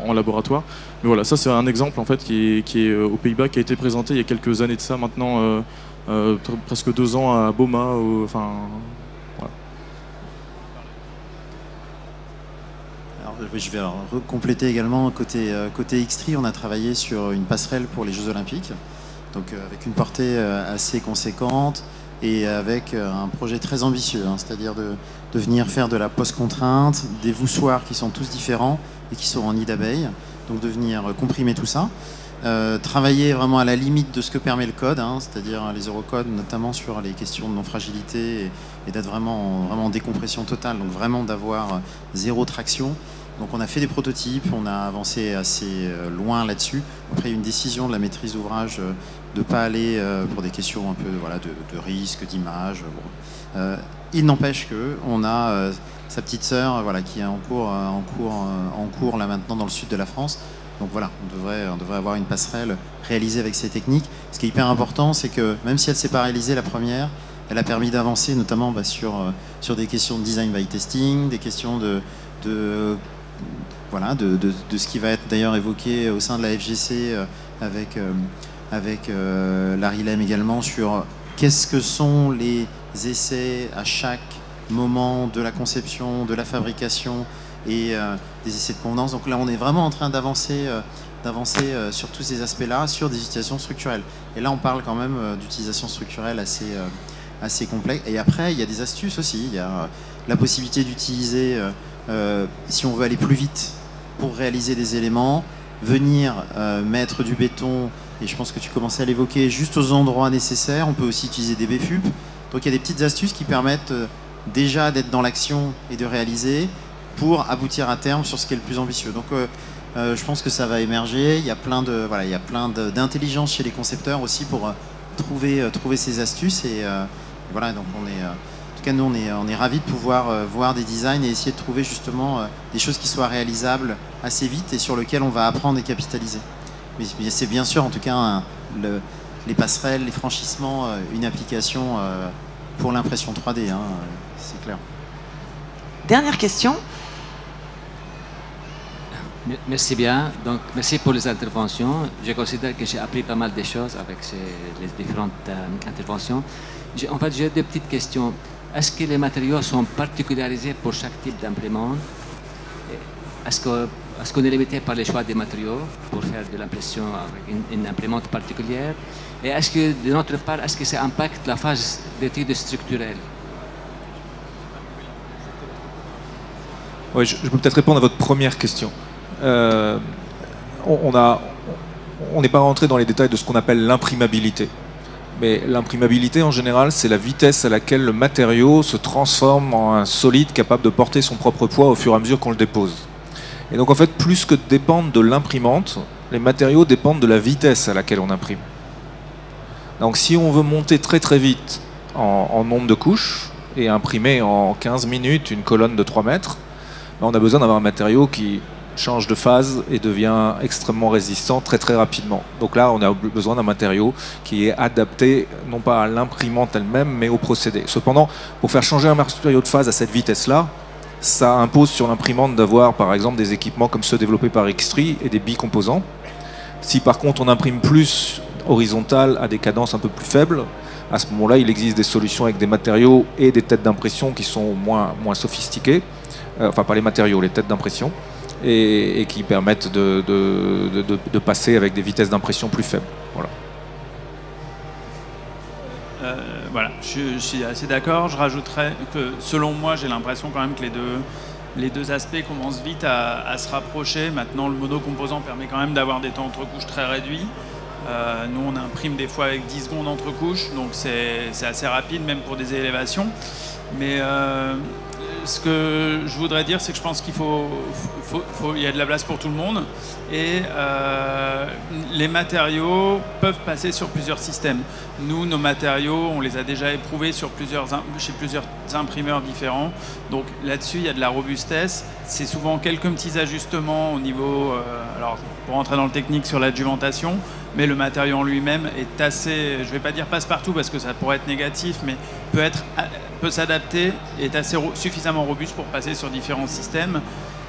en laboratoire. Mais voilà, ça c'est un exemple en fait qui est aux Pays-Bas, qui a été présenté il y a quelques années de ça maintenant, presque 2 ans à Boma. Voilà. Alors, je vais compléter également côté Xtree, on a travaillé sur une passerelle pour les Jeux Olympiques, donc avec une portée assez conséquente. Et avec un projet très ambitieux, c'est-à-dire de venir faire de la post-contrainte, des voussoirs qui sont tous différents et qui sont en nid d'abeille, donc de venir comprimer tout ça, travailler vraiment à la limite de ce que permet le code, c'est-à-dire les eurocodes, notamment sur les questions de non-fragilité et d'être vraiment en décompression totale, donc vraiment d'avoir 0 traction. Donc on a fait des prototypes, on a avancé assez loin là-dessus. Après, il y a une décision de la maîtrise d'ouvrage de ne pas aller pour des questions un peu de risque, d'image. Bon. Il n'empêche qu'on a sa petite sœur qui est en cours là maintenant dans le sud de la France. Donc voilà, on devrait avoir une passerelle réalisée avec ces techniques. Ce qui est hyper important, c'est que même si elle ne s'est pas réalisée la première, elle a permis d'avancer notamment sur des questions de design by testing, des questions de ce qui va être d'ailleurs évoqué au sein de la FGC avec Larry Lem également sur qu'est-ce que sont les essais à chaque moment de la conception, de la fabrication et des essais de convenance. Donc là, on est vraiment en train d'avancer sur tous ces aspects-là, sur des utilisations structurelles. Et là, on parle quand même d'utilisation structurelle assez complexe. Et après, il y a des astuces aussi. Il y a la possibilité d'utiliser, si on veut aller plus vite pour réaliser des éléments, venir mettre du béton, et je pense que tu commençais à l'évoquer, juste aux endroits nécessaires. On peut aussi utiliser des BFUP. Donc il y a des petites astuces qui permettent déjà d'être dans l'action et de réaliser pour aboutir à terme sur ce qui est le plus ambitieux. Donc je pense que ça va émerger. Il y a plein d'intelligence chez les concepteurs aussi pour trouver ces astuces. Et voilà, donc en tout cas, nous, on est ravis de pouvoir voir des designs et essayer de trouver justement des choses qui soient réalisables assez vite et sur lesquelles on va apprendre et capitaliser. Mais c'est bien sûr, en tout cas, les passerelles, les franchissements, une application pour l'impression 3D, c'est clair. Dernière question. Merci bien. Donc, merci pour les interventions. Je considère que j'ai appris pas mal de choses avec les différentes interventions. En fait, j'ai 2 petites questions. Est-ce que les matériaux sont particularisés pour chaque type d'imprimante? Est-ce qu'on est limité par les choix des matériaux pour faire de l'impression avec une imprimante particulière? Et est-ce que, de notre part, est-ce que ça impacte la phase d'études structurelles? Oui, je peux peut-être répondre à votre première question. On n'est pas rentré dans les détails de ce qu'on appelle l'imprimabilité. Mais l'imprimabilité, en général, c'est la vitesse à laquelle le matériau se transforme en un solide capable de porter son propre poids au fur et à mesure qu'on le dépose. Et donc, en fait, plus que de dépendre de l'imprimante, les matériaux dépendent de la vitesse à laquelle on imprime. Donc, si on veut monter très très vite en nombre de couches et imprimer en 15 minutes une colonne de 3 mètres, on a besoin d'avoir un matériau qui change de phase et devient extrêmement résistant très très rapidement. Donc là, on a besoin d'un matériau qui est adapté non pas à l'imprimante elle-même, mais au procédé. Cependant, pour faire changer un matériau de phase à cette vitesse-là, ça impose sur l'imprimante d'avoir par exemple des équipements comme ceux développés par Xtree et des bicomposants. Si par contre on imprime plus horizontal à des cadences un peu plus faibles, à ce moment-là, il existe des solutions avec des matériaux et des têtes d'impression qui sont moins sophistiquées. Enfin, pas les matériaux, les têtes d'impression. et qui permettent de passer avec des vitesses d'impression plus faibles. Voilà. Voilà, je suis assez d'accord. Je rajouterais que selon moi, j'ai l'impression quand même que les deux aspects commencent vite à se rapprocher. Maintenant, le monocomposant permet quand même d'avoir des temps entre couches très réduits. Nous, on imprime des fois avec 10 secondes entre couches, donc c'est assez rapide, même pour des élévations. Mais ce que je voudrais dire, c'est que je pense qu'il il y a de la place pour tout le monde. Et les matériaux peuvent passer sur plusieurs systèmes. Nous, nos matériaux, on les a déjà éprouvés chez plusieurs imprimeurs différents. Donc là-dessus, il y a de la robustesse. C'est souvent quelques petits ajustements au niveau, alors pour rentrer dans le technique sur l'adjuvantation, mais le matériau en lui-même est assez, je ne vais pas dire passe-partout parce que ça pourrait être négatif, mais peut s'adapter et est assez suffisamment robuste pour passer sur différents systèmes.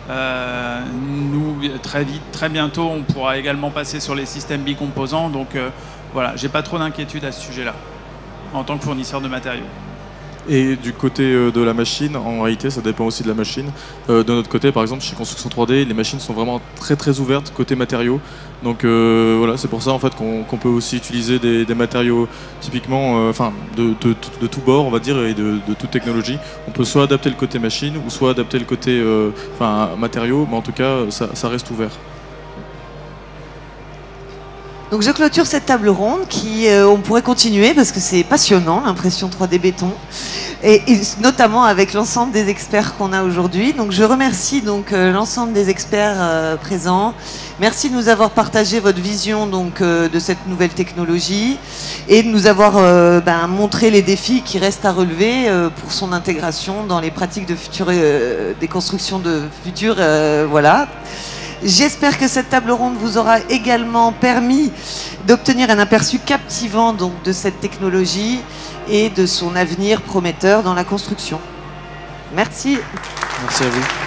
Nous, très vite, très bientôt, on pourra également passer sur les systèmes bicomposants. Donc voilà, j'ai pas trop d'inquiétude à ce sujet-là, en tant que fournisseur de matériaux. Et du côté de la machine, en réalité, ça dépend aussi de la machine. De notre côté, par exemple, chez Construction 3D, les machines sont vraiment très très ouvertes côté matériaux. Donc voilà, c'est pour ça en fait qu'on peut aussi utiliser des matériaux typiquement, enfin de tout bord, on va dire, et de toute technologie. On peut soit adapter le côté machine ou soit adapter le côté matériaux, mais en tout cas, ça reste ouvert. Donc je clôture cette table ronde qui, on pourrait continuer parce que c'est passionnant, l'impression 3D béton, et notamment avec l'ensemble des experts qu'on a aujourd'hui. Donc je remercie donc l'ensemble des experts présents. Merci de nous avoir partagé votre vision donc de cette nouvelle technologie et de nous avoir montré les défis qui restent à relever pour son intégration dans les pratiques de des constructions de futur. Voilà. J'espère que cette table ronde vous aura également permis d'obtenir un aperçu captivant donc, de cette technologie et de son avenir prometteur dans la construction. Merci. Merci à vous.